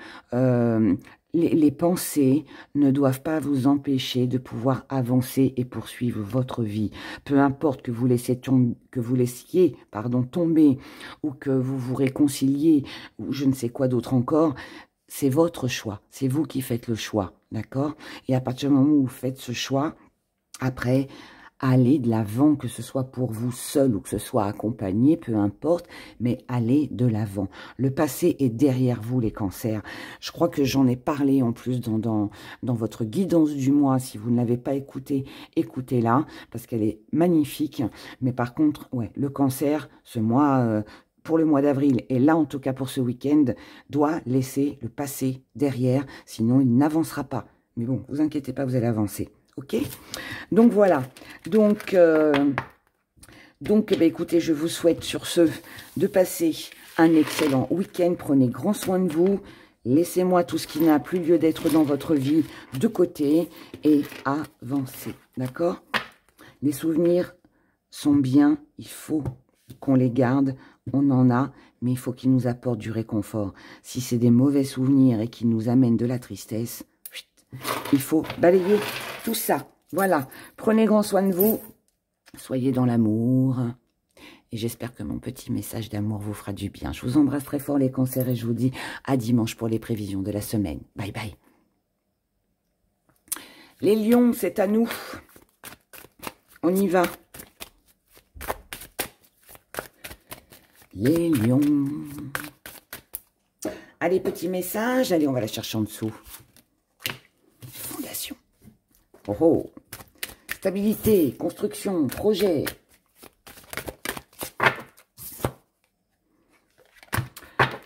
les pensées ne doivent pas vous empêcher de pouvoir avancer et poursuivre votre vie. Peu importe que vous laissiez tomber ou que vous vous réconciliez ou je ne sais quoi d'autre encore, c'est votre choix. C'est vous qui faites le choix, d'accord? Et à partir du moment où vous faites ce choix, après, allez de l'avant, que ce soit pour vous seul ou que ce soit accompagné, peu importe, mais allez de l'avant. Le passé est derrière vous, les cancers. Je crois que j'en ai parlé en plus dans votre guidance du mois. Si vous ne l'avez pas écoutée, écoutez-la, parce qu'elle est magnifique. Mais par contre, ouais, le cancer, ce mois... pour le mois d'avril, et là en tout cas pour ce week-end, doit laisser le passé derrière, sinon il n'avancera pas. Mais bon, vous inquiétez pas, vous allez avancer. Ok, donc voilà. Donc bah, écoutez, je vous souhaite sur ce de passer un excellent week-end. Prenez grand soin de vous. Laissez-moi tout ce qui n'a plus lieu d'être dans votre vie de côté et avancez. D'accord? Les souvenirs sont bien. Il faut qu'on les garde. On en a, mais il faut qu'ils nous apportent du réconfort. Si c'est des mauvais souvenirs et qu'ils nous amènent de la tristesse, il faut balayer tout ça. Voilà. Prenez grand soin de vous. Soyez dans l'amour. Et j'espère que mon petit message d'amour vous fera du bien. Je vous embrasse très fort les cancers et je vous dis à dimanche pour les prévisions de la semaine. Bye bye. Les lions, c'est à nous. On y va. Les lions. Allez, petit message. Allez, on va la chercher en dessous. Fondation. Oh, oh. Stabilité, construction, projet.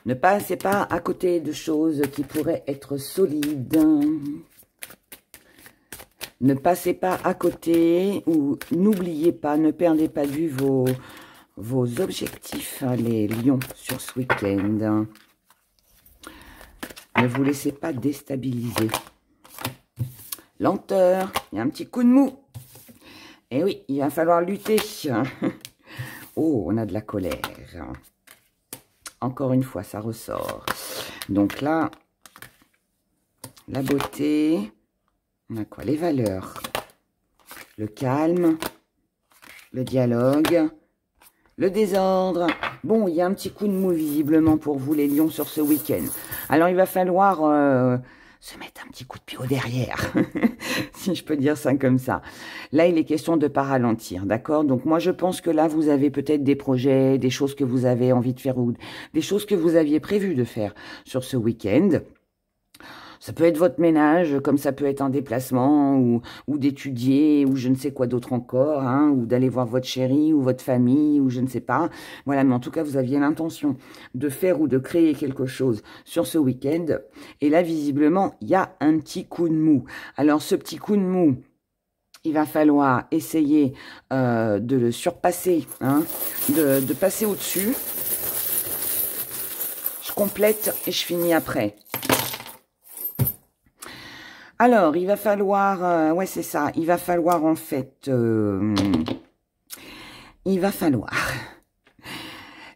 Ne passez pas à côté de choses qui pourraient être solides. Ne passez pas à côté ou n'oubliez pas, ne perdez pas de vue vos objectifs, les lions, sur ce week-end. Ne vous laissez pas déstabiliser. Lenteur, il y a un petit coup de mou. Et oui, il va falloir lutter. Oh, on a de la colère. Encore une fois, ça ressort. Donc là, la beauté. On a quoi? Les valeurs. Le calme. Le dialogue. Le désordre. Bon, il y a un petit coup de mou visiblement pour vous les lions sur ce week-end. Alors, il va falloir... se mettre un petit coup de pied au derrière, si je peux dire ça comme ça. Là, il est question de ne pas ralentir, d'accord? Donc, moi, je pense que là, vous avez peut-être des projets, des choses que vous avez envie de faire ou des choses que vous aviez prévu de faire sur ce week-end. Ça peut être votre ménage, comme ça peut être un déplacement ou d'étudier ou je ne sais quoi d'autre encore, hein, ou d'aller voir votre chéri ou votre famille ou je ne sais pas. Voilà, mais en tout cas, vous aviez l'intention de faire ou de créer quelque chose sur ce week-end. Et là, visiblement, il y a un petit coup de mou. Alors, ce petit coup de mou, il va falloir essayer de le surpasser, hein, de passer au-dessus. Je complète et je finis après. Alors, il va falloir... ouais, c'est ça. Il va falloir, en fait... il va falloir...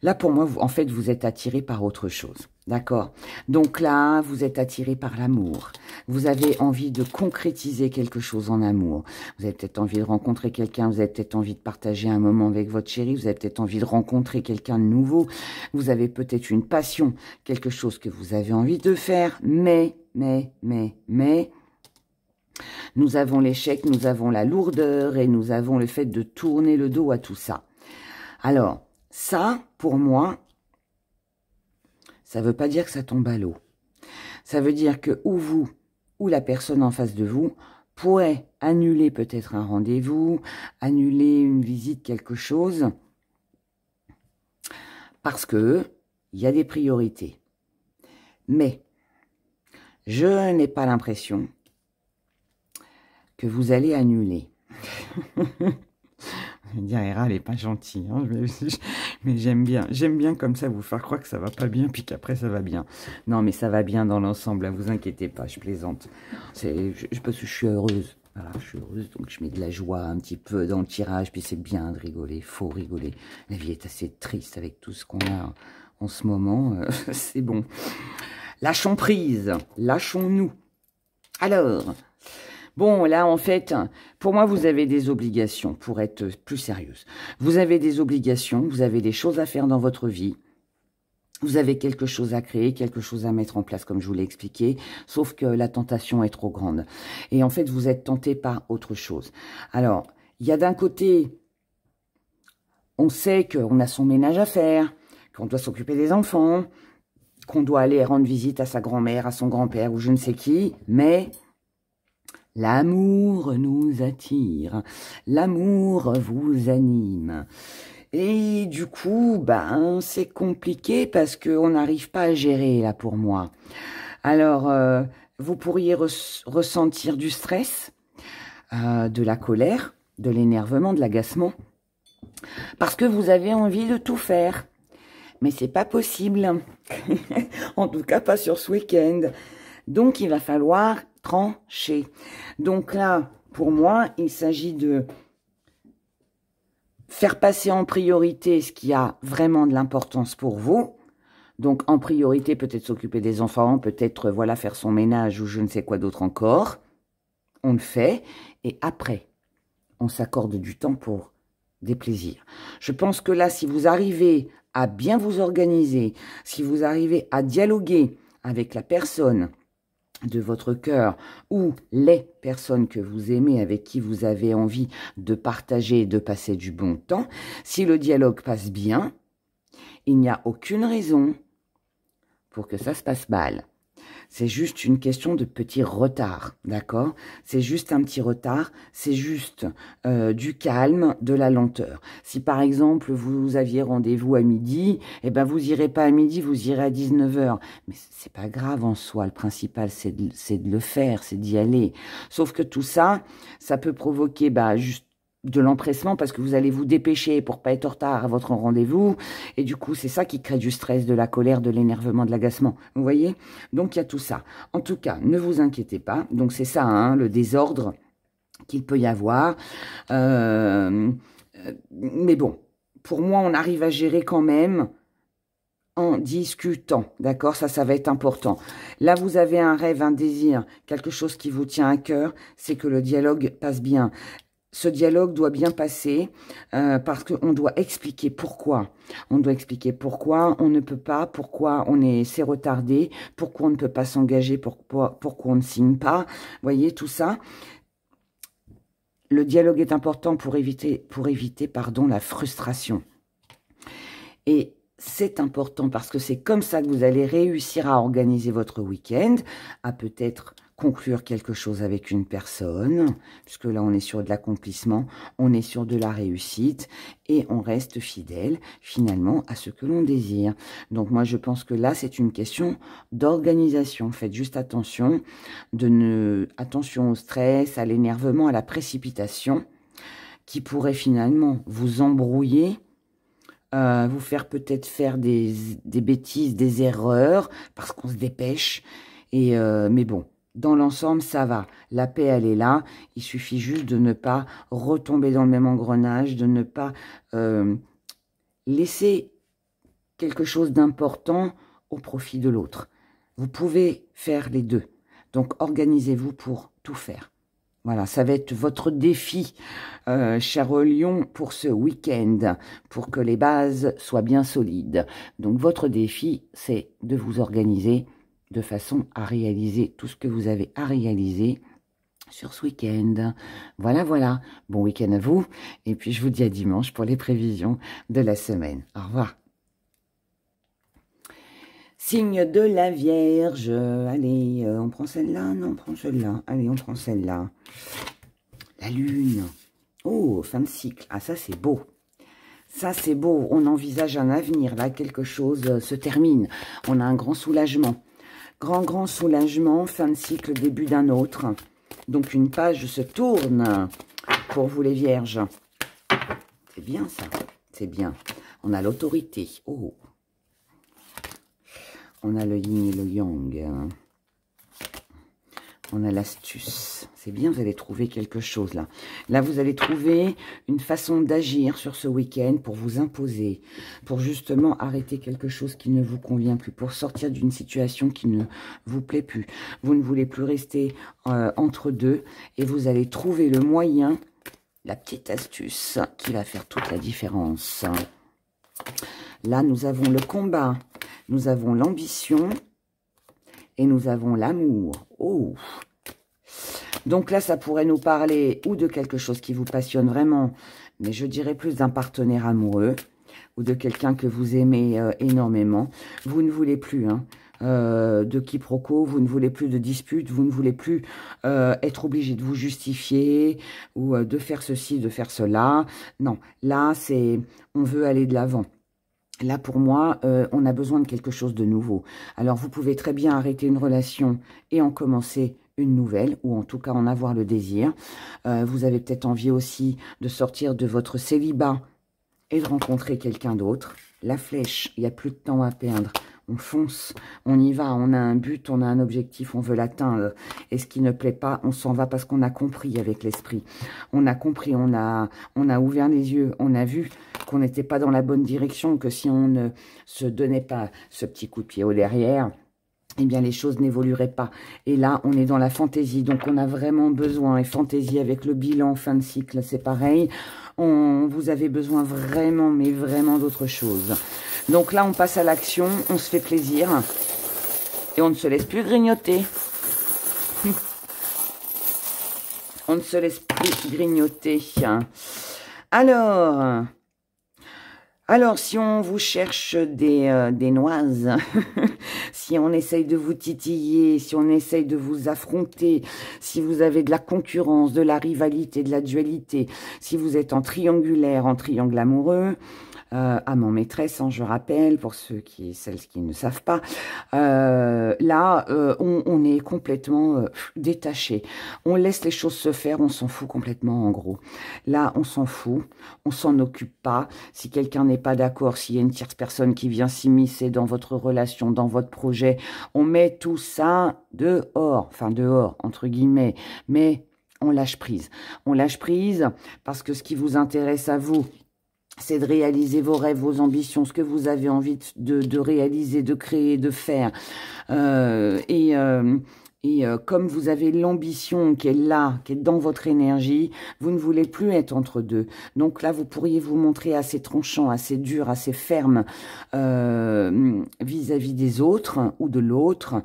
Là, pour moi, en fait, vous êtes attiré par autre chose. D'accord? Donc là, vous êtes attiré par l'amour. Vous avez envie de concrétiser quelque chose en amour. Vous avez peut-être envie de rencontrer quelqu'un. Vous avez peut-être envie de partager un moment avec votre chéri. Vous avez peut-être envie de rencontrer quelqu'un de nouveau. Vous avez peut-être une passion, quelque chose que vous avez envie de faire. Mais... nous avons l'échec, nous avons la lourdeur et nous avons le fait de tourner le dos à tout ça. Alors, ça, pour moi, ça ne veut pas dire que ça tombe à l'eau. Ça veut dire que ou vous, ou la personne en face de vous, pourrait annuler peut-être un rendez-vous, annuler une visite, quelque chose, parce que il y a des priorités. Mais, je n'ai pas l'impression que vous allez annuler. Je vais dire, Héra, elle n'est pas gentille, hein, mais j'aime bien comme ça vous faire croire que ça va pas bien, puis qu'après ça va bien. Non, mais ça va bien dans l'ensemble, ne vous inquiétez pas, je plaisante. Parce que je suis heureuse, voilà, je suis heureuse, donc je mets de la joie un petit peu dans le tirage, puis c'est bien de rigoler, il faut rigoler. La vie est assez triste avec tout ce qu'on a en ce moment, c'est bon. Lâchons prise, lâchons-nous. Alors, bon, là, en fait, pour moi, vous avez des obligations, pour être plus sérieuse. Vous avez des obligations, vous avez des choses à faire dans votre vie. Vous avez quelque chose à créer, quelque chose à mettre en place, comme je vous l'ai expliqué, sauf que la tentation est trop grande. Et en fait, vous êtes tenté par autre chose. Alors, il y a d'un côté, on sait qu'on a son ménage à faire, qu'on doit s'occuper des enfants, qu'on doit aller rendre visite à sa grand-mère, à son grand-père ou je ne sais qui, mais l'amour nous attire, l'amour vous anime. Et du coup, ben, c'est compliqué parce qu'on n'arrive pas à gérer, là, pour moi. Alors, vous pourriez ressentir du stress, de la colère, de l'énervement, de l'agacement, parce que vous avez envie de tout faire. Mais c'est pas possible. En tout cas, pas sur ce week-end. Donc, il va falloir trancher. Donc là, pour moi, il s'agit de faire passer en priorité ce qui a vraiment de l'importance pour vous. Donc, en priorité, peut-être s'occuper des enfants, peut-être, voilà, faire son ménage ou je ne sais quoi d'autre encore. On le fait. Et après, on s'accorde du temps pour des plaisirs. Je pense que là, si vous arrivez à bien vous organiser, si vous arrivez à dialoguer avec la personne de votre cœur ou les personnes que vous aimez, avec qui vous avez envie de partager et de passer du bon temps, si le dialogue passe bien, il n'y a aucune raison pour que ça se passe mal. C'est juste une question de petit retard, d'accord? C'est juste un petit retard, c'est juste du calme, de la lenteur. Si par exemple, vous aviez rendez-vous à midi, eh ben vous irez pas à midi, vous irez à 19 h. Mais c'est pas grave en soi, le principal c'est de le faire, c'est d'y aller. Sauf que tout ça, ça peut provoquer juste de l'empressement parce que vous allez vous dépêcher pour pas être en retard à votre rendez-vous et du coup c'est ça qui crée du stress, de la colère, de l'énervement, de l'agacement, vous voyez? Donc il y a tout ça. En tout cas, ne vous inquiétez pas, donc c'est ça, hein, le désordre qu'il peut y avoir, mais bon, pour moi on arrive à gérer quand même en discutant, d'accord? Ça va être important. Là, vous avez un rêve, un désir, quelque chose qui vous tient à cœur, c'est que le dialogue passe bien. Ce dialogue doit bien passer parce qu'on doit expliquer pourquoi. On doit expliquer pourquoi on ne peut pas, pourquoi c'est retardé, pourquoi on ne peut pas s'engager, pourquoi on ne signe pas. Vous voyez, tout ça. Le dialogue est important pour éviter la frustration. Et c'est important parce que c'est comme ça que vous allez réussir à organiser votre week-end, à peut-être conclure quelque chose avec une personne, puisque là on est sur de l'accomplissement, on est sur de la réussite et on reste fidèle finalement à ce que l'on désire. Donc moi je pense que là c'est une question d'organisation. Faites juste attention, attention au stress, à l'énervement, à la précipitation qui pourrait finalement vous embrouiller, vous faire peut-être faire des bêtises, des erreurs, parce qu'on se dépêche. Mais bon, dans l'ensemble, ça va. La paix, elle est là. Il suffit juste de ne pas retomber dans le même engrenage, de ne pas laisser quelque chose d'important au profit de l'autre. Vous pouvez faire les deux. Donc, organisez-vous pour tout faire. Voilà, ça va être votre défi, cher Lion, pour ce week-end, pour que les bases soient bien solides. Donc, votre défi, c'est de vous organiser de façon à réaliser tout ce que vous avez à réaliser sur ce week-end. Voilà, voilà. Bon week-end à vous. Et puis, je vous dis à dimanche pour les prévisions de la semaine. Au revoir. Signe de la Vierge. Allez, on prend celle-là? Non, on prend celle-là. Allez, on prend celle-là. La Lune. Oh, fin de cycle. Ah, ça, c'est beau. Ça, c'est beau. On envisage un avenir. Là, quelque chose se termine. On a un grand soulagement. Grand soulagement. Fin de cycle, début d'un autre. Donc, une page se tourne pour vous, les Vierges. C'est bien, ça. C'est bien. On a l'autorité. Oh. On a le yin et le yang. On a l'astuce. C'est bien, vous allez trouver quelque chose là. Là, vous allez trouver une façon d'agir sur ce week-end pour vous imposer, pour justement arrêter quelque chose qui ne vous convient plus, pour sortir d'une situation qui ne vous plaît plus. Vous ne voulez plus rester entre deux et vous allez trouver le moyen, la petite astuce qui va faire toute la différence. Là, nous avons le combat, nous avons l'ambition et nous avons l'amour. Oh! Donc là, ça pourrait nous parler ou de quelque chose qui vous passionne vraiment, mais je dirais plus d'un partenaire amoureux ou de quelqu'un que vous aimez énormément. Vous ne voulez plus de quiproquo, vous ne voulez plus de disputes, vous ne voulez plus être obligé de vous justifier ou de faire ceci, de faire cela. Non, là, on veut aller de l'avant. Là, pour moi, on a besoin de quelque chose de nouveau. Alors, vous pouvez très bien arrêter une relation et en commencer une nouvelle, ou en tout cas en avoir le désir. Vous avez peut-être envie aussi de sortir de votre célibat et de rencontrer quelqu'un d'autre. La flèche, il n'y a plus de temps à perdre. On fonce, on y va, on a un but, on a un objectif, on veut l'atteindre. Et ce qui ne plaît pas, on s'en va parce qu'on a compris avec l'esprit. On a compris, on a ouvert les yeux, on a vu qu'on n'était pas dans la bonne direction, que si on ne se donnait pas ce petit coup de pied au derrière, eh bien, les choses n'évolueraient pas. Et là, on est dans la fantaisie. Donc, on a vraiment besoin, et fantaisie avec le bilan fin de cycle, c'est pareil. Vous avez besoin vraiment, mais vraiment d'autre chose. Donc là, on passe à l'action, on se fait plaisir. Et on ne se laisse plus grignoter. On ne se laisse plus grignoter. Alors, si on vous cherche des noises, si on essaye de vous titiller, si on essaye de vous affronter, si vous avez de la concurrence, de la rivalité, de la dualité, si vous êtes en triangulaire, en triangle amoureux, amant maîtresse, je rappelle, pour celles qui ne savent pas, là, on est complètement détaché. On laisse les choses se faire, on s'en fout complètement, en gros. Là, on s'en fout, on s'en occupe pas. Si quelqu'un n'est pas d'accord, s'il y a une tierce personne qui vient s'immiscer dans votre relation, dans votre projet, on met tout ça dehors, enfin dehors, entre guillemets, mais on lâche prise. On lâche prise parce que ce qui vous intéresse à vous, c'est de réaliser vos rêves, vos ambitions, ce que vous avez envie de réaliser, de créer, de faire. Comme vous avez l'ambition qui est là, qui est dans votre énergie, vous ne voulez plus être entre deux. Donc là, vous pourriez vous montrer assez tranchant, assez dur, assez ferme vis-à-vis des autres ou de l'autre,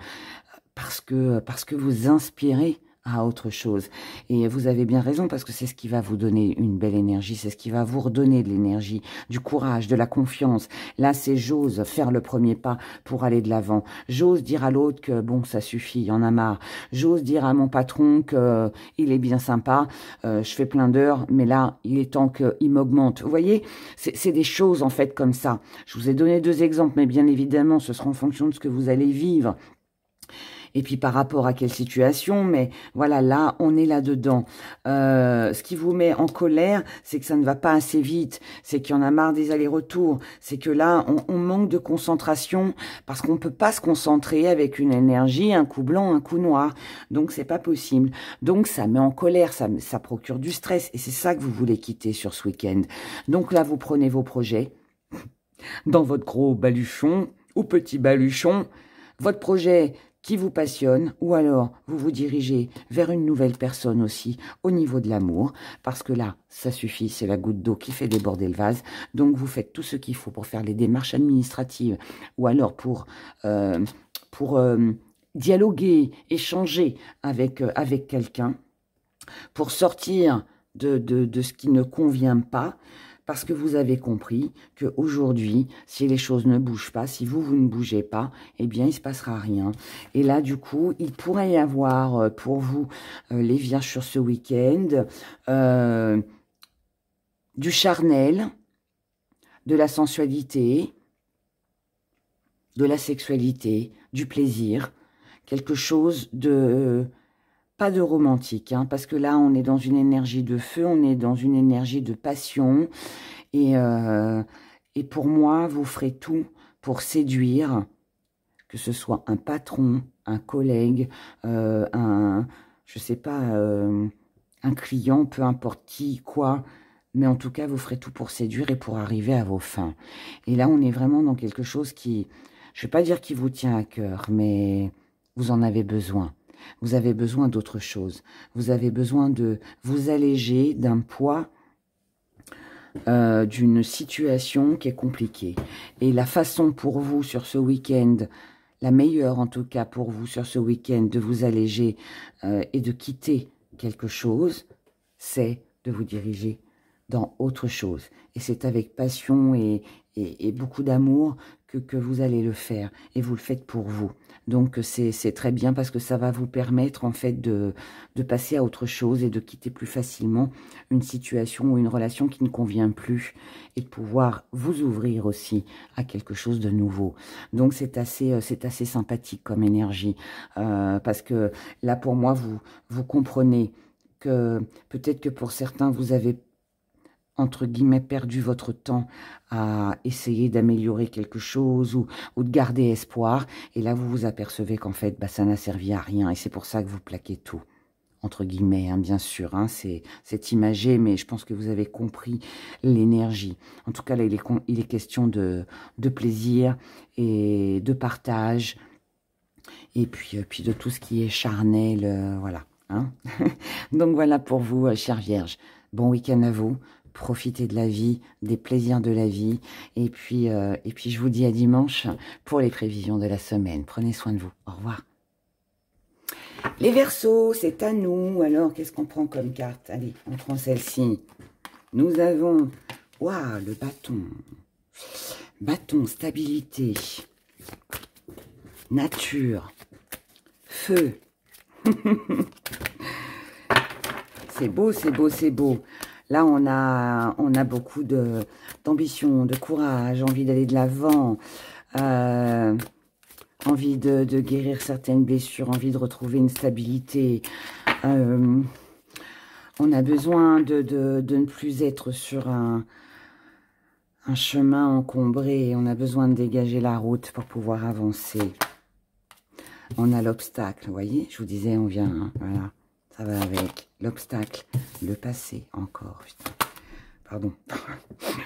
parce que vous inspirez à autre chose. Et vous avez bien raison, parce que c'est ce qui va vous donner une belle énergie, c'est ce qui va vous redonner de l'énergie, du courage, de la confiance. Là, c'est j'ose faire le premier pas pour aller de l'avant. J'ose dire à l'autre que bon, ça suffit, il y en a marre. J'ose dire à mon patron que il est bien sympa, je fais plein d'heures, mais là, il est temps qu'il m'augmente. Vous voyez, c'est des choses en fait comme ça. Je vous ai donné 2 exemples, mais bien évidemment, ce sera en fonction de ce que vous allez vivre. Et puis par rapport à quelle situation, mais voilà, là, on est là-dedans. Ce qui vous met en colère, c'est que ça ne va pas assez vite, c'est qu'il y en a marre des allers-retours, c'est que là, on manque de concentration, parce qu'on ne peut pas se concentrer avec une énergie, un coup blanc, un coup noir. Donc, c'est pas possible. Donc, ça met en colère, ça procure du stress, et c'est ça que vous voulez quitter sur ce week-end. Donc là, vous prenez vos projets dans votre gros baluchon, ou petit baluchon, votre projet qui vous passionne, ou alors vous vous dirigez vers une nouvelle personne aussi au niveau de l'amour, parce que là, ça suffit, c'est la goutte d'eau qui fait déborder le vase. Donc vous faites tout ce qu'il faut pour faire les démarches administratives, ou alors pour dialoguer, échanger avec quelqu'un, pour sortir de ce qui ne convient pas, parce que vous avez compris qu'aujourd'hui, si les choses ne bougent pas, si vous ne bougez pas, eh bien, il ne se passera rien. Et là, du coup, il pourrait y avoir pour vous, les vierges sur ce week-end, du charnel, de la sensualité, de la sexualité, du plaisir, quelque chose de... Pas de romantique, parce que là, on est dans une énergie de feu, on est dans une énergie de passion. Et pour moi, vous ferez tout pour séduire, que ce soit un patron, un collègue, je sais pas, un client, peu importe qui, quoi. Mais en tout cas, vous ferez tout pour séduire et pour arriver à vos fins. Et là, on est vraiment dans quelque chose qui, je ne vais pas dire qui vous tient à cœur, mais vous en avez besoin. Vous avez besoin d'autre chose. Vous avez besoin de vous alléger d'un poids, d'une situation qui est compliquée. Et la façon pour vous sur ce week-end, la meilleure en tout cas pour vous sur ce week-end, de vous alléger et de quitter quelque chose, c'est de vous diriger dans autre chose. Et c'est avec passion et beaucoup d'amour que vous allez le faire. Et vous le faites pour vous. Donc c'est très bien parce que ça va vous permettre en fait de passer à autre chose et de quitter plus facilement une situation ou une relation qui ne convient plus. Et de pouvoir vous ouvrir aussi à quelque chose de nouveau. Donc c'est assez sympathique comme énergie. Parce que là pour moi, vous comprenez que peut-être que pour certains, vous avez entre guillemets, perdu votre temps à essayer d'améliorer quelque chose ou de garder espoir. Et là, vous vous apercevez qu'en fait, bah, ça n'a servi à rien. Et c'est pour ça que vous plaquez tout, entre guillemets, hein, bien sûr. Hein, c'est imagé, mais je pense que vous avez compris l'énergie. En tout cas, là, il est question de plaisir et de partage. Et puis de tout ce qui est charnel, voilà. Hein. Donc voilà pour vous, chère Vierge. Bon week-end à vous. Profitez de la vie, des plaisirs de la vie. Et puis je vous dis à dimanche pour les prévisions de la semaine. Prenez soin de vous. Au revoir. Les Verseaux, c'est à nous. Alors, qu'est-ce qu'on prend comme carte? Allez, on prend celle-ci. Nous avons... Waouh, le bâton. Bâton, stabilité. Nature. Feu. C'est beau, c'est beau, c'est beau. Là, on a beaucoup d'ambition, de courage, envie d'aller de l'avant, envie de guérir certaines blessures, envie de retrouver une stabilité. On a besoin de ne plus être sur un chemin encombré. On a besoin de dégager la route pour pouvoir avancer. On a l'obstacle, vous voyez, je vous disais, on vient, hein, voilà. Ça va avec l'obstacle, le passé encore. Putain. Pardon.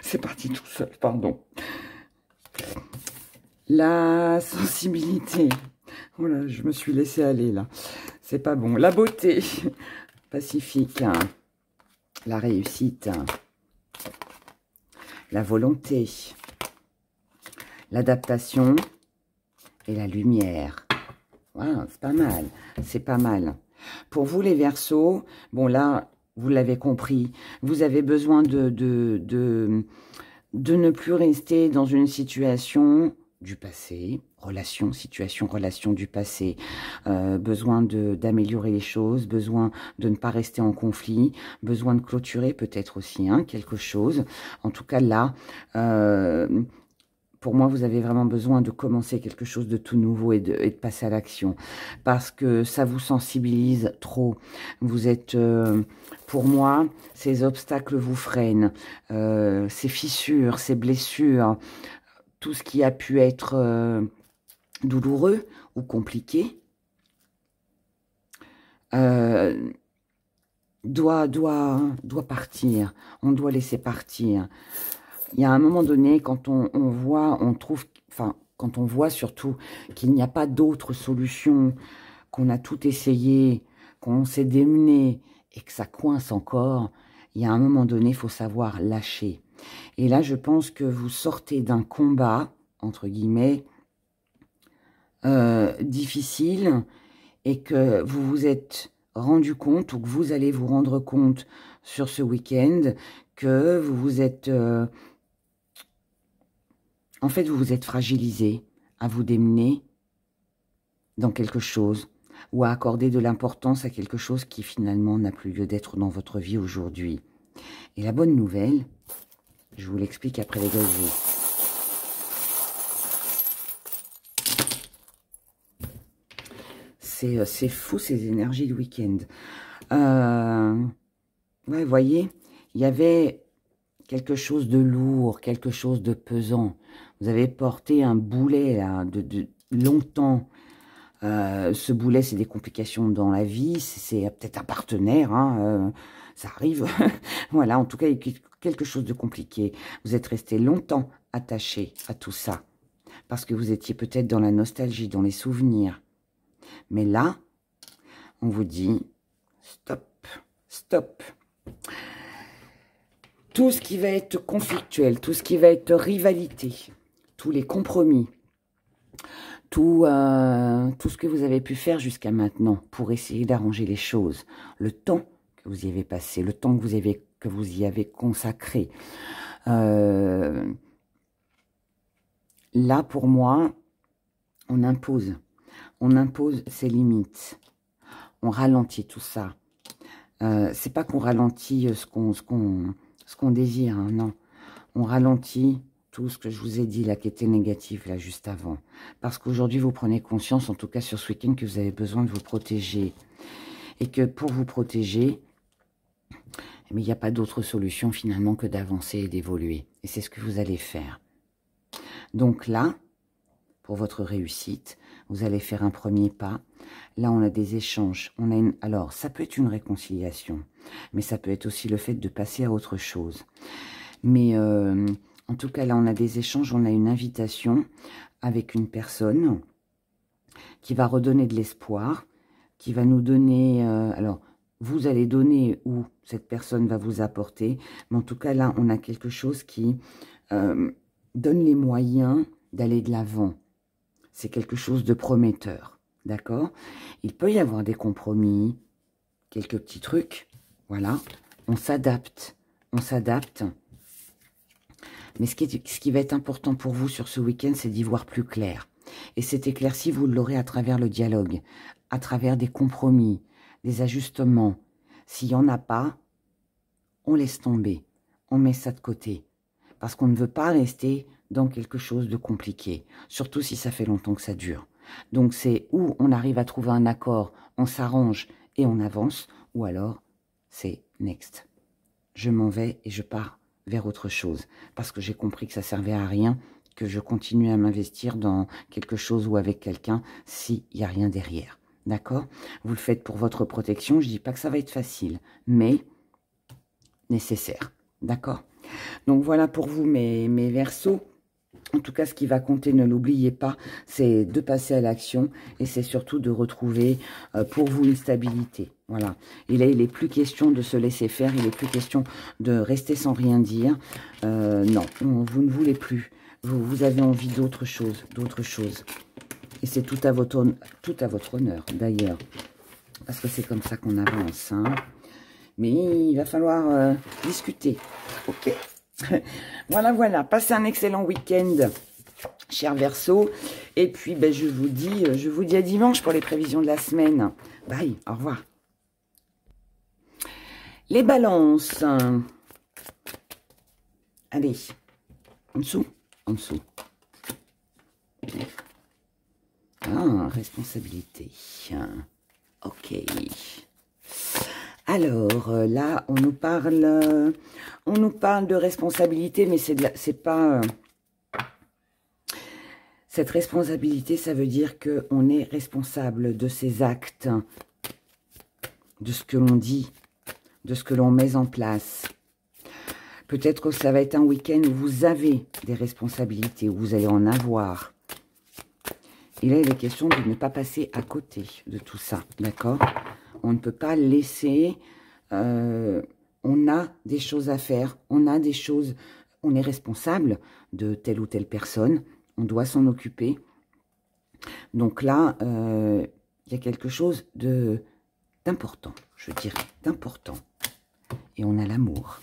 C'est parti tout seul, pardon. La sensibilité. Voilà, je me suis laissée aller là. C'est pas bon. La beauté. Pacifique. Hein. La réussite. Hein. La volonté. L'adaptation. Et la lumière. Wow, c'est pas mal. C'est pas mal. Pour vous, les Verseaux, bon là, vous l'avez compris, vous avez besoin de ne plus rester dans une situation du passé, relation du passé, besoin d'améliorer les choses, besoin de ne pas rester en conflit, besoin de clôturer peut-être aussi hein, quelque chose. En tout cas, là... pour moi, vous avez vraiment besoin de commencer quelque chose de tout nouveau et de passer à l'action. Parce que ça vous sensibilise trop. Vous êtes, pour moi, ces obstacles vous freinent. Ces fissures, ces blessures, tout ce qui a pu être douloureux ou compliqué, doit partir. On doit laisser partir. Il y a un moment donné, quand on voit, on trouve, enfin, quand on voit surtout qu'il n'y a pas d'autre solution, qu'on a tout essayé, qu'on s'est démené et que ça coince encore, il y a un moment donné, il faut savoir lâcher. Et là, je pense que vous sortez d'un combat, entre guillemets, difficile et que vous vous êtes rendu compte ou que vous allez vous rendre compte sur ce week-end que vous vous êtes... en fait, vous vous êtes fragilisé à vous démener dans quelque chose ou à accorder de l'importance à quelque chose qui finalement n'a plus lieu d'être dans votre vie aujourd'hui. Et la bonne nouvelle, je vous l'explique après les gaziers. C'est fou ces énergies de week-end. Ouais, vous voyez, il y avait quelque chose de lourd, quelque chose de pesant. Vous avez porté un boulet là, de longtemps. Ce boulet, c'est des complications dans la vie, c'est peut-être un partenaire, hein, ça arrive. Voilà, en tout cas, il y a quelque chose de compliqué. Vous êtes resté longtemps attaché à tout ça, parce que vous étiez peut-être dans la nostalgie, dans les souvenirs. Mais là, on vous dit, stop, stop. Tout ce qui va être conflictuel, tout ce qui va être rivalité, tous les compromis, tout ce que vous avez pu faire jusqu'à maintenant pour essayer d'arranger les choses, le temps que vous y avez passé, le temps que vous y avez consacré. Là, pour moi, on impose ses limites, on ralentit tout ça. C'est pas qu'on ralentit ce qu'on désire, hein, non. On ralentit tout ce que je vous ai dit là, qui était négatif là, juste avant. Parce qu'aujourd'hui, vous prenez conscience, en tout cas sur ce week-end, que vous avez besoin de vous protéger. Et que pour vous protéger, mais il n'y a pas d'autre solution finalement que d'avancer et d'évoluer. Et c'est ce que vous allez faire. Donc là, pour votre réussite, vous allez faire un premier pas. Là, on a des échanges. Alors, ça peut être une réconciliation, mais ça peut être aussi le fait de passer à autre chose. Mais en tout cas, là, on a des échanges, on a une invitation avec une personne qui va redonner de l'espoir, qui va nous donner... alors, vous allez donner ou cette personne va vous apporter. Mais en tout cas, là, on a quelque chose qui donne les moyens d'aller de l'avant. C'est quelque chose de prometteur, d'accord? Il peut y avoir des compromis, quelques petits trucs, voilà. On s'adapte, on s'adapte. Mais ce qui va être important pour vous sur ce week-end, c'est d'y voir plus clair. Et cet éclairci, vous l'aurez à travers le dialogue, à travers des compromis, des ajustements. S'il n'y en a pas, on laisse tomber, on met ça de côté. Parce qu'on ne veut pas rester dans quelque chose de compliqué, surtout si ça fait longtemps que ça dure. Donc c'est où on arrive à trouver un accord, on s'arrange et on avance, ou alors c'est next. Je m'en vais et je pars vers autre chose, parce que j'ai compris que ça servait à rien, que je continue à m'investir dans quelque chose ou avec quelqu'un s'il n'y a rien derrière. D'accord? Vous le faites pour votre protection, je ne dis pas que ça va être facile, mais nécessaire. D'accord? Donc voilà pour vous mes Verseaux. En tout cas, ce qui va compter, ne l'oubliez pas, c'est de passer à l'action et c'est surtout de retrouver pour vous une stabilité. Voilà. Et là, il n'est plus question de se laisser faire, il n'est plus question de rester sans rien dire. Non, vous ne voulez plus. Vous avez envie d'autre chose, Et c'est tout à votre honneur, d'ailleurs. Parce que c'est comme ça qu'on avance. Hein. Mais il va falloir discuter. Ok? Voilà, voilà. Passez un excellent week-end, chers Verseaux. Et puis, ben, je vous dis à dimanche pour les prévisions de la semaine. Bye, au revoir. Les balances. Allez, en dessous, en dessous. Ah, responsabilité. Ok. Alors, là, on nous parle de responsabilité, mais c'est pas... cette responsabilité, ça veut dire qu'on est responsable de ses actes, de ce que l'on dit, de ce que l'on met en place. Peut-être que ça va être un week-end où vous avez des responsabilités, où vous allez en avoir. Et là, il est question de ne pas passer à côté de tout ça, d'accord ? On ne peut pas laisser... on a des choses à faire, on est responsable de telle ou telle personne, on doit s'en occuper. Donc là, il y a quelque chose d'important, je dirais, d'important. Et on a l'amour.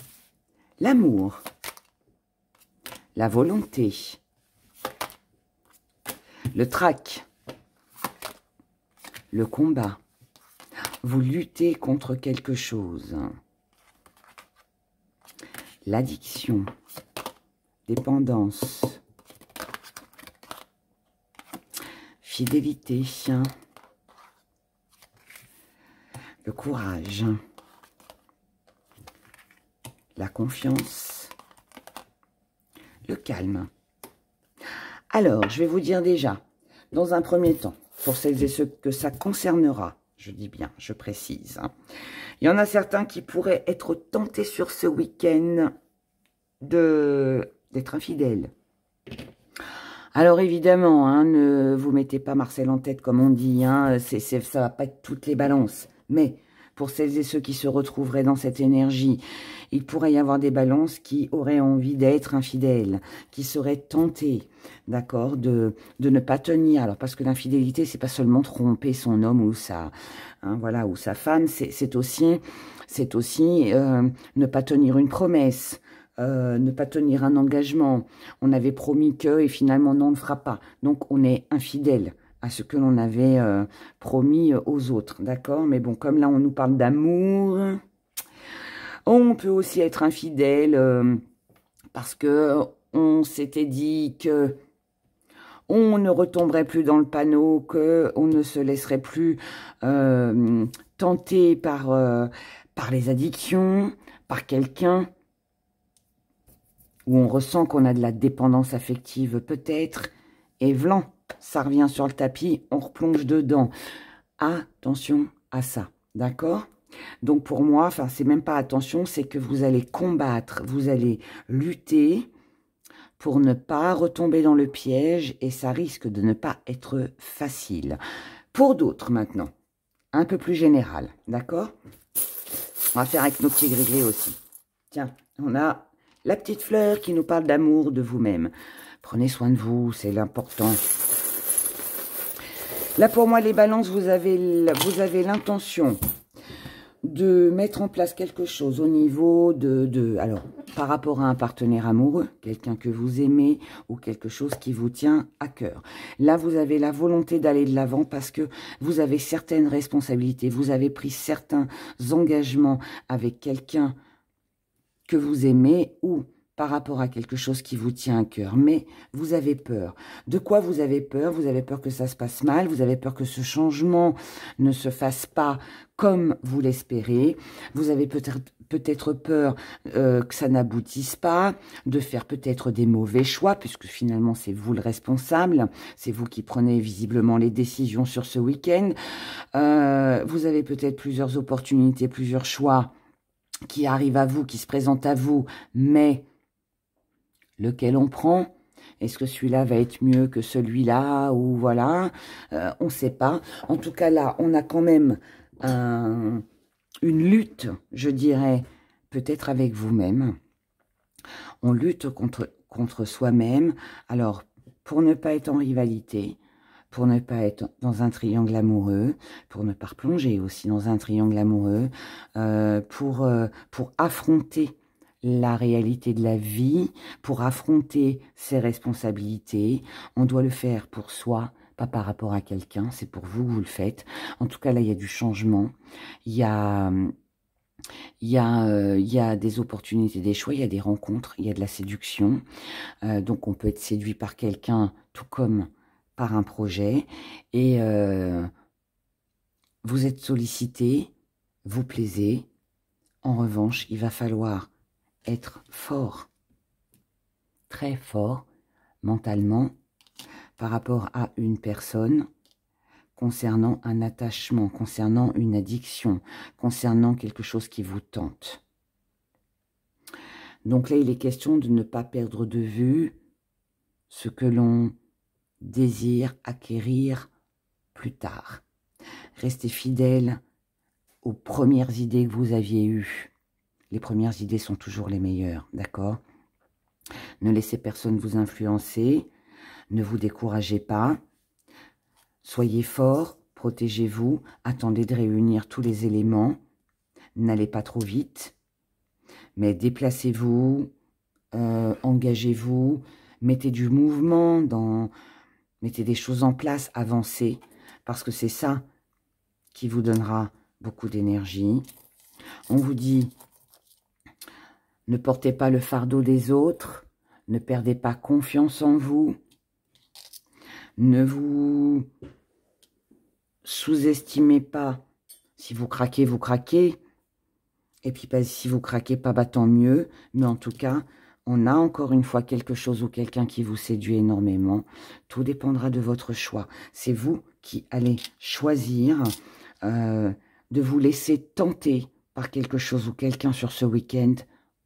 L'amour, la volonté, le trac, le combat. Vous luttez contre quelque chose. L'addiction, dépendance, fidélité, le courage, la confiance, le calme. Alors, je vais vous dire déjà, dans un premier temps, pour celles et ceux que ça concernera. Je dis bien, je précise. Hein. Il y en a certains qui pourraient être tentés sur ce week-end d'être infidèles. Alors évidemment, hein, ne vous mettez pas Marcel en tête comme on dit, hein, ça va pas être toutes les balances. Mais pour celles et ceux qui se retrouveraient dans cette énergie, il pourrait y avoir des balances qui auraient envie d'être infidèles, qui seraient tentés, d'accord, de ne pas tenir. Alors parce que l'infidélité, c'est pas seulement tromper son homme ou voilà, ou sa femme, c'est aussi ne pas tenir une promesse. Ne pas tenir un engagement. On avait promis que et finalement non, on ne fera pas. Donc on est infidèle à ce que l'on avait promis aux autres, d'accord? Mais bon, comme là on nous parle d'amour, on peut aussi être infidèle parce que on s'était dit que on ne retomberait plus dans le panneau, que on ne se laisserait plus tenter par les addictions, par quelqu'un, où on ressent qu'on a de la dépendance affective peut-être, et vlan, ça revient sur le tapis, on replonge dedans. Attention à ça, d'accord? Donc pour moi, enfin c'est même pas attention, c'est que vous allez combattre, vous allez lutter pour ne pas retomber dans le piège, et ça risque de ne pas être facile. Pour d'autres maintenant, un peu plus général, d'accord? On va faire avec nos petits gris-gris aussi. Tiens, on a la petite fleur qui nous parle d'amour de vous-même. Prenez soin de vous, c'est l'important. Là, pour moi, les balances, vous avez l'intention de mettre en place quelque chose au niveau alors, par rapport à un partenaire amoureux, quelqu'un que vous aimez ou quelque chose qui vous tient à cœur. Là, vous avez la volonté d'aller de l'avant parce que vous avez certaines responsabilités, vous avez pris certains engagements avec quelqu'un que vous aimez ou par rapport à quelque chose qui vous tient à cœur. Mais vous avez peur. De quoi vous avez peur? Vous avez peur que ça se passe mal, vous avez peur que ce changement ne se fasse pas comme vous l'espérez. Vous avez peut-être peur que ça n'aboutisse pas, de faire peut-être des mauvais choix, puisque finalement c'est vous le responsable, c'est vous qui prenez visiblement les décisions sur ce week-end. Vous avez peut-être plusieurs opportunités, plusieurs choix qui arrive à vous, qui se présente à vous, mais lequel on prend? Est-ce que celui-là va être mieux que celui-là? Ou voilà, on ne sait pas. En tout cas, là, on a quand même une lutte, je dirais, peut-être avec vous-même. On lutte contre soi-même. Alors, pour ne pas être en rivalité, pour ne pas être dans un triangle amoureux, pour ne pas replonger aussi dans un triangle amoureux, pour affronter la réalité de la vie, pour affronter ses responsabilités. On doit le faire pour soi, pas par rapport à quelqu'un, c'est pour vous que vous le faites. En tout cas, là, il y a du changement, il y a des opportunités, des choix, il y a des rencontres, il y a de la séduction. Donc, on peut être séduit par quelqu'un, tout comme par un projet, et vous êtes sollicité, vous plaisez. En revanche, il va falloir être fort, très fort, mentalement, par rapport à une personne, concernant un attachement, concernant une addiction, concernant quelque chose qui vous tente. Donc là, il est question de ne pas perdre de vue ce que l'on désire acquérir plus tard. Restez fidèle aux premières idées que vous aviez eues. Les premières idées sont toujours les meilleures, d'accord? Ne laissez personne vous influencer. Ne vous découragez pas. Soyez fort, protégez-vous. Attendez de réunir tous les éléments. N'allez pas trop vite. Mais déplacez-vous, engagez-vous, mettez du mouvement mettez des choses en place, avancez, parce que c'est ça qui vous donnera beaucoup d'énergie. On vous dit, ne portez pas le fardeau des autres, ne perdez pas confiance en vous, ne vous sous-estimez pas. Si vous craquez, vous craquez. Et puis si vous craquez pas, bah, tant mieux. Mais en tout cas, on a encore une fois quelque chose ou quelqu'un qui vous séduit énormément. Tout dépendra de votre choix. C'est vous qui allez choisir de vous laisser tenter par quelque chose ou quelqu'un sur ce week-end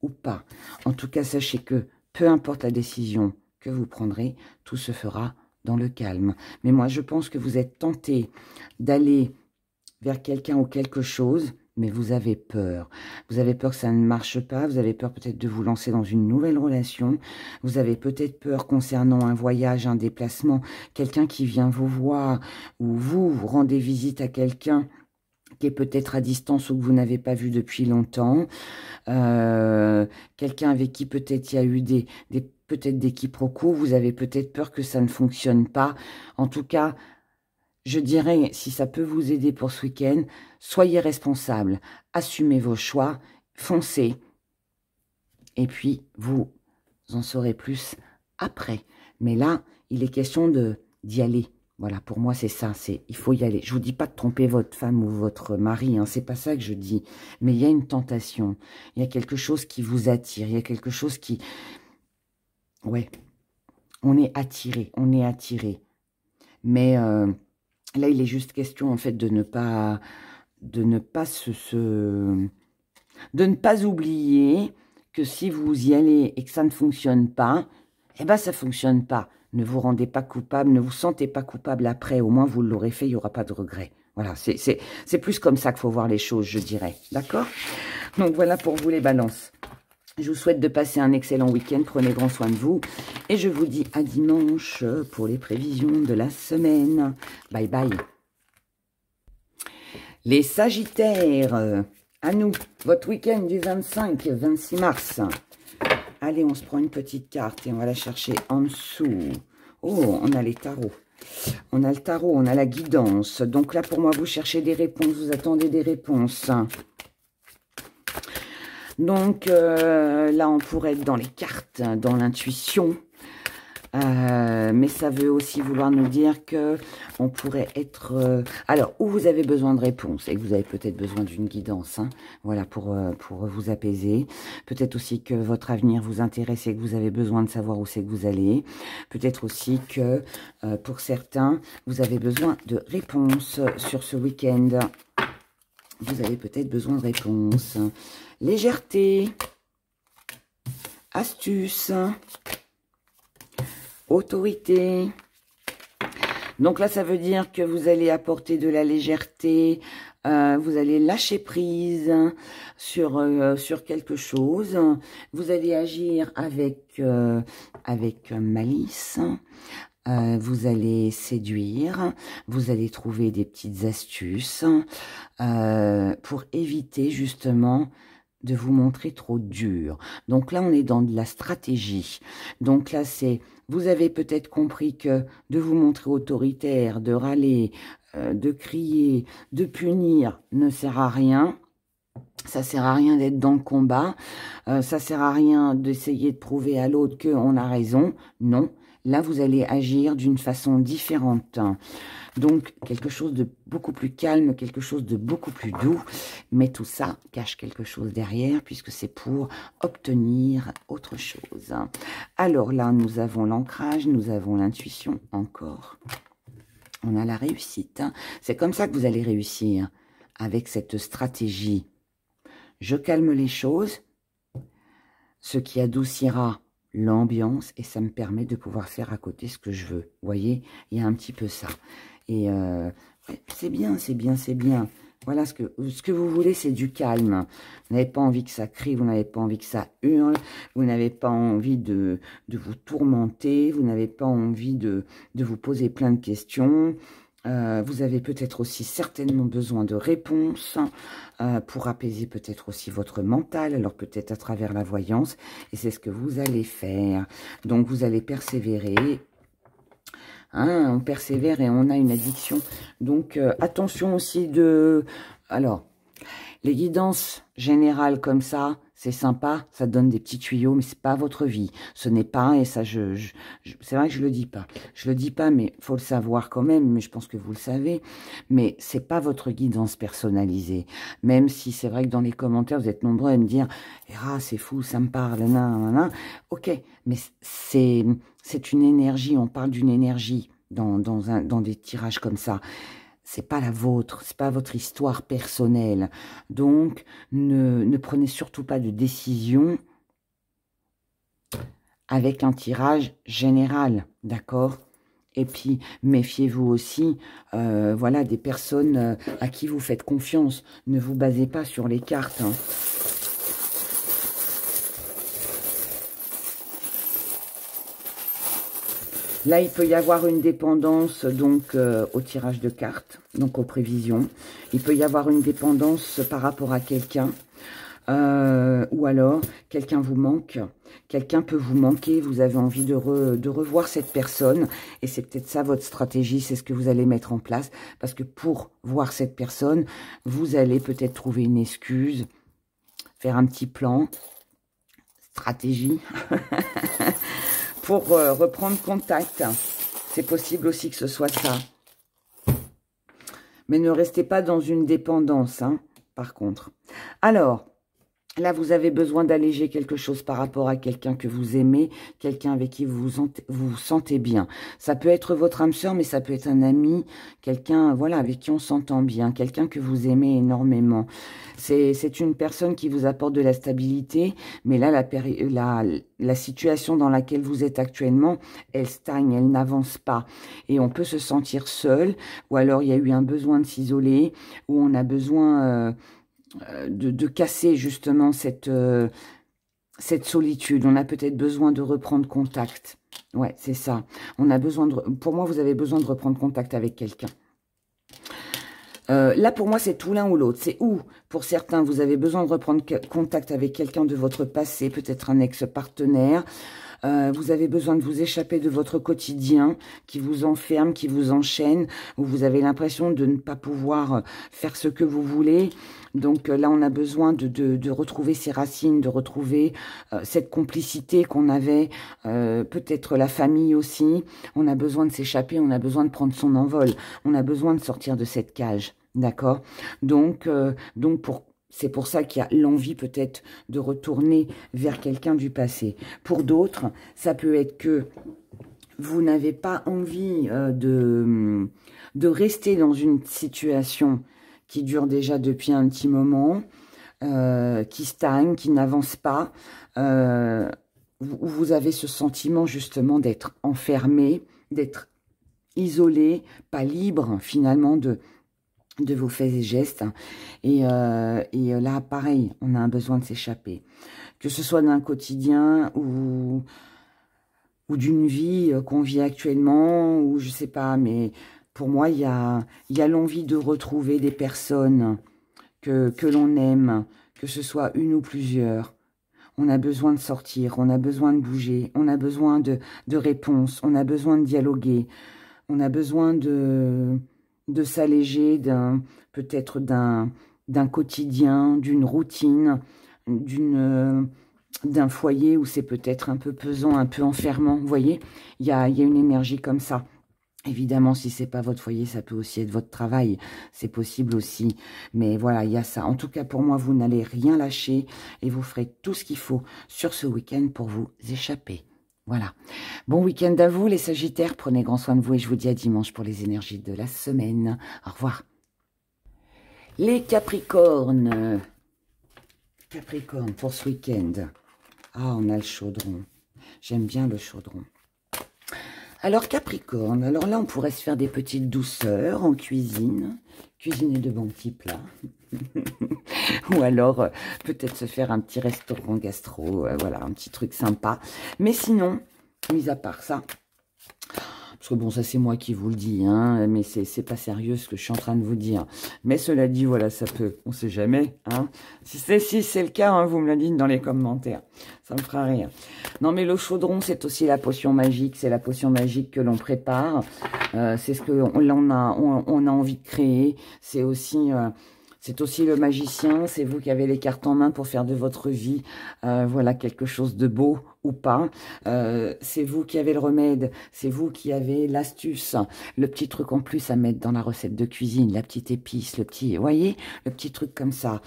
ou pas. En tout cas, sachez que peu importe la décision que vous prendrez, tout se fera dans le calme. Mais moi, je pense que vous êtes tenté d'aller vers quelqu'un ou quelque chose, mais vous avez peur. Vous avez peur que ça ne marche pas, vous avez peur peut-être de vous lancer dans une nouvelle relation, vous avez peut-être peur concernant un voyage, un déplacement, quelqu'un qui vient vous voir, ou vous rendez visite à quelqu'un qui est peut-être à distance ou que vous n'avez pas vu depuis longtemps, quelqu'un avec qui peut-être il y a eu peut-être des quiproquos, vous avez peut-être peur que ça ne fonctionne pas. En tout cas, je dirais, si ça peut vous aider pour ce week-end, soyez responsable, assumez vos choix, foncez. Et puis, vous en saurez plus après. Mais là, il est question d'y aller. Voilà, pour moi, c'est ça, il faut y aller. Je vous dis pas de tromper votre femme ou votre mari, hein, c'est pas ça que je dis. Mais il y a une tentation, il y a quelque chose qui vous attire, il y a quelque chose qui... Ouais, on est attiré, on est attiré. Mais... là, il est juste question, en fait, de ne pas oublier que si vous y allez et que ça ne fonctionne pas, eh ben, ça ne fonctionne pas. Ne vous rendez pas coupable, ne vous sentez pas coupable après. Au moins, vous l'aurez fait, il n'y aura pas de regret. Voilà, c'est plus comme ça qu'il faut voir les choses, je dirais. D'accord? Donc, voilà pour vous les balances. Je vous souhaite de passer un excellent week-end. Prenez grand soin de vous. Et je vous dis à dimanche pour les prévisions de la semaine. Bye bye. Les Sagittaires, à nous, votre week-end du 25-26 mars. Allez, on se prend une petite carte et on va la chercher en dessous. Oh, on a les tarots. On a le tarot, on a la guidance. Donc là, pour moi, vous cherchez des réponses, vous attendez des réponses. Donc là, on pourrait être dans les cartes, dans l'intuition. Mais ça veut aussi vouloir nous dire que on pourrait être... alors, où vous avez besoin de réponses et que vous avez peut-être besoin d'une guidance, hein, voilà, pour vous apaiser. Peut-être aussi que votre avenir vous intéresse et que vous avez besoin de savoir où c'est que vous allez. Peut-être aussi que, pour certains, vous avez besoin de réponses sur ce week-end. Vous avez peut-être besoin de réponses. Légèreté, astuce, autorité. Donc là, ça veut dire que vous allez apporter de la légèreté, vous allez lâcher prise sur quelque chose. Vous allez agir avec malice. Vous allez séduire, vous allez trouver des petites astuces pour éviter justement de vous montrer trop dur. Donc là, on est dans de la stratégie. Donc là, vous avez peut-être compris que de vous montrer autoritaire, de râler, de crier, de punir ne sert à rien. Ça sert à rien d'être dans le combat. Ça sert à rien d'essayer de prouver à l'autre qu'on a raison. Non. Là, vous allez agir d'une façon différente. Donc, quelque chose de beaucoup plus calme, quelque chose de beaucoup plus doux. Mais tout ça cache quelque chose derrière, puisque c'est pour obtenir autre chose. Alors là, nous avons l'ancrage, nous avons l'intuition encore. On a la réussite. C'est comme ça que vous allez réussir, avec cette stratégie. Je calme les choses, ce qui adoucira l'ambiance et ça me permet de pouvoir faire à côté ce que je veux. Vous voyez, il y a un petit peu ça. Et c'est bien, c'est bien, c'est bien. Voilà, ce que vous voulez, c'est du calme. Vous n'avez pas envie que ça crie, vous n'avez pas envie que ça hurle, vous n'avez pas envie de vous tourmenter, vous n'avez pas envie de vous poser plein de questions. Vous avez peut-être aussi certainement besoin de réponses pour apaiser peut-être aussi votre mental, alors peut-être à travers la voyance, et c'est ce que vous allez faire. Donc vous allez persévérer, hein, on persévère et on a une addiction. Donc attention aussi alors, les guidances générales comme ça, C'est sympa, ça donne des petits tuyaux, mais c'est pas votre vie. Ce n'est pas, et ça, c'est vrai que je le dis pas. Je le dis pas, mais faut le savoir quand même, mais je pense que vous le savez. Mais c'est pas votre guidance personnalisée. Même si c'est vrai que dans les commentaires, vous êtes nombreux à me dire, ah, c'est fou, ça me parle, nan. Ok, mais c'est une énergie, on parle d'une énergie dans des tirages comme ça. C'est pas la vôtre, c'est pas votre histoire personnelle. Donc, ne prenez surtout pas de décision avec un tirage général, d'accord? Et puis, méfiez-vous aussi, voilà, des personnes à qui vous faites confiance. Ne vous basez pas sur les cartes, hein. Là, il peut y avoir une dépendance donc au tirage de cartes, donc aux prévisions. Il peut y avoir une dépendance par rapport à quelqu'un. Ou alors, quelqu'un vous manque. Quelqu'un peut vous manquer. Vous avez envie de revoir cette personne. Et c'est peut-être ça votre stratégie. C'est ce que vous allez mettre en place. Parce que pour voir cette personne, vous allez peut-être trouver une excuse. Faire un petit plan. Stratégie. Pour reprendre contact. C'est possible aussi que ce soit ça. Mais ne restez pas dans une dépendance, hein, par contre. Alors, là, vous avez besoin d'alléger quelque chose par rapport à quelqu'un que vous aimez, quelqu'un avec qui vous vous sentez bien. Ça peut être votre âme sœur, mais ça peut être un ami, quelqu'un, voilà, avec qui on s'entend bien, quelqu'un que vous aimez énormément. C'est une personne qui vous apporte de la stabilité, mais là, la situation dans laquelle vous êtes actuellement, elle stagne, elle n'avance pas. Et on peut se sentir seul, ou alors il y a eu un besoin de s'isoler, ou on a besoin... de casser justement cette solitude. On a peut-être besoin de reprendre contact. Ouais, c'est ça. On a besoin de... Pour moi, vous avez besoin de reprendre contact avec quelqu'un. Là, pour moi, c'est tout l'un ou l'autre. C'est où, pour certains, vous avez besoin de reprendre contact avec quelqu'un de votre passé, peut-être un ex-partenaire. Vous avez besoin de vous échapper de votre quotidien qui vous enferme, qui vous enchaîne, où vous avez l'impression de ne pas pouvoir faire ce que vous voulez. Donc là, on a besoin de retrouver ses racines, de retrouver cette complicité qu'on avait, peut-être la famille aussi. On a besoin de s'échapper, on a besoin de prendre son envol, on a besoin de sortir de cette cage, d'accord? Donc c'est pour ça qu'il y a l'envie peut-être de retourner vers quelqu'un du passé. Pour d'autres, ça peut être que vous n'avez pas envie de rester dans une situation qui dure déjà depuis un petit moment, qui stagne, qui n'avance pas. Vous avez ce sentiment justement d'être enfermé, d'être isolé, pas libre finalement de vos faits et gestes. Et là, pareil, on a un besoin de s'échapper. Que ce soit d'un quotidien ou d'une vie qu'on vit actuellement, ou je sais pas, mais pour moi, il y a l'envie de retrouver des personnes que l'on aime, que ce soit une ou plusieurs. On a besoin de sortir, on a besoin de bouger, on a besoin de réponses, on a besoin de dialoguer, on a besoin de s'alléger peut-être d'un quotidien, d'une routine, d'un foyer où c'est peut-être un peu pesant, un peu enfermant. Vous voyez, il y a une énergie comme ça. Évidemment, si c'est pas votre foyer, ça peut aussi être votre travail. C'est possible aussi. Mais voilà, il y a ça. En tout cas, pour moi, vous n'allez rien lâcher et vous ferez tout ce qu'il faut sur ce week-end pour vous échapper. Voilà. Bon week-end à vous, les Sagittaires. Prenez grand soin de vous et je vous dis à dimanche pour les énergies de la semaine. Au revoir. Les Capricornes. Capricorne pour ce week-end. Ah, on a le chaudron. J'aime bien le chaudron. Alors, Capricorne, alors là, on pourrait se faire des petites douceurs en cuisine. Cuisiner de bons petits plats. Ou alors, peut-être se faire un petit restaurant gastro. Voilà, un petit truc sympa. Mais sinon, mis à part ça... Parce que bon, ça c'est moi qui vous le dis, hein, mais c'est pas sérieux ce que je suis en train de vous dire. Mais cela dit, voilà, ça peut, on sait jamais, hein. Si c'est le cas, hein, vous me le dites dans les commentaires, ça me fera rire. Non, mais le chaudron, c'est aussi la potion magique, c'est la potion magique que l'on prépare. C'est ce que on a envie de créer. C'est aussi C'est aussi le magicien, c'est vous qui avez les cartes en main pour faire de votre vie, voilà, quelque chose de beau ou pas. C'est vous qui avez le remède, c'est vous qui avez l'astuce, le petit truc en plus à mettre dans la recette de cuisine, la petite épice, le petit, vous voyez, le petit truc comme ça.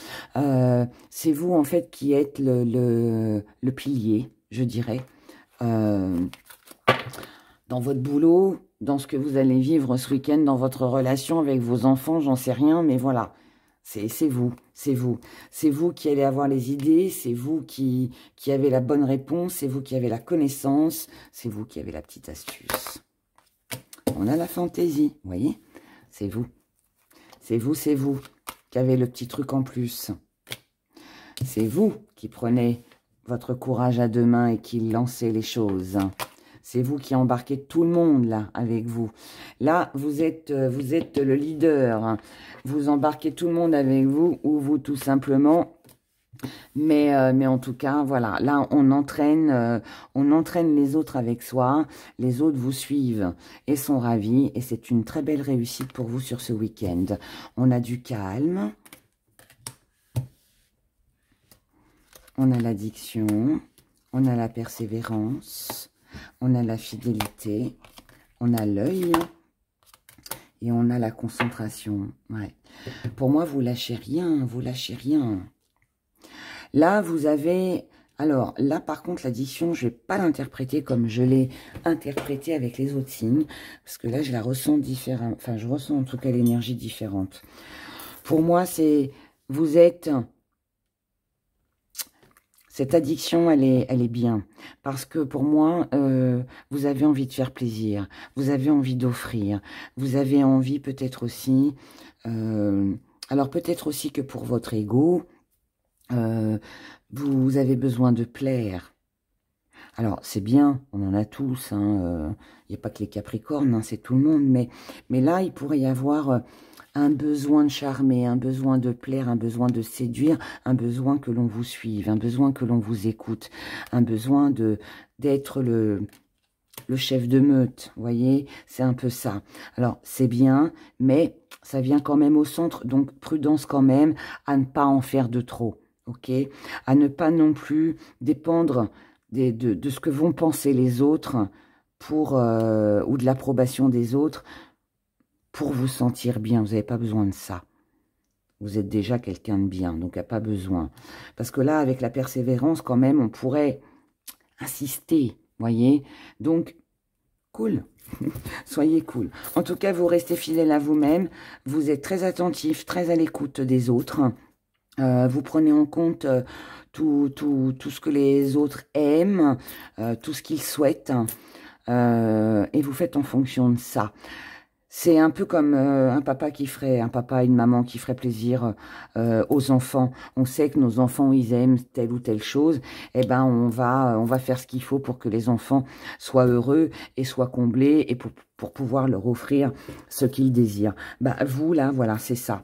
C'est vous, en fait, qui êtes le pilier, je dirais, dans votre boulot, dans ce que vous allez vivre ce week-end, dans votre relation avec vos enfants, j'en sais rien, mais voilà. C'est vous, c'est vous. C'est vous qui allez avoir les idées, c'est vous qui avez la bonne réponse, c'est vous qui avez la connaissance, c'est vous qui avez la petite astuce. On a la fantaisie, vous voyez? C'est vous. C'est vous qui avez le petit truc en plus. C'est vous qui prenez votre courage à deux mains et qui lancez les choses. C'est vous qui embarquez tout le monde, là, avec vous. Là, vous êtes le leader. Vous embarquez tout le monde avec vous, ou vous, tout simplement. Mais en tout cas, voilà. Là, on entraîne les autres avec soi. Les autres vous suivent et sont ravis. Et c'est une très belle réussite pour vous sur ce week-end. On a du calme. On a l'addiction. On a la persévérance. On a la fidélité, on a l'œil et on a la concentration. Ouais. Pour moi, vous lâchez rien, vous lâchez rien. Là, vous avez... Alors, là, par contre, l'addition, je ne vais pas l'interpréter comme je l'ai interprété avec les autres signes, parce que là, je la ressens différemment. Enfin, je ressens en tout cas l'énergie différente. Pour moi, c'est... Vous êtes... Cette addiction, elle est bien. Parce que pour moi, vous avez envie de faire plaisir. Vous avez envie d'offrir. Vous avez envie peut-être aussi... alors peut-être aussi que pour votre ego, vous avez besoin de plaire. Alors c'est bien, on en a tous. Il n'y a pas que les Capricornes, hein, c'est tout le monde. Mais là, il pourrait y avoir... un besoin de charmer, un besoin de plaire, un besoin de séduire, un besoin que l'on vous suive, un besoin que l'on vous écoute, un besoin d'être le chef de meute, vous voyez, c'est un peu ça. Alors, c'est bien, mais ça vient quand même au centre, donc prudence quand même à ne pas en faire de trop, ok? À ne pas non plus dépendre de ce que vont penser les autres ou de l'approbation des autres, pour vous sentir bien. Vous n'avez pas besoin de ça. Vous êtes déjà quelqu'un de bien, donc il n'y a pas besoin. Parce que là, avec la persévérance, quand même, on pourrait insister, voyez. Donc, cool. Soyez cool. En tout cas, vous restez fidèle à vous-même. Vous êtes très attentif, très à l'écoute des autres. Vous prenez en compte tout ce que les autres aiment, tout ce qu'ils souhaitent. Et vous faites en fonction de ça. C'est un peu comme un papa et une maman qui ferait plaisir aux enfants. On sait que nos enfants, ils aiment telle ou telle chose. Eh ben, on va faire ce qu'il faut pour que les enfants soient heureux et soient comblés et pour pouvoir leur offrir ce qu'ils désirent. Bah, vous, là, voilà, c'est ça.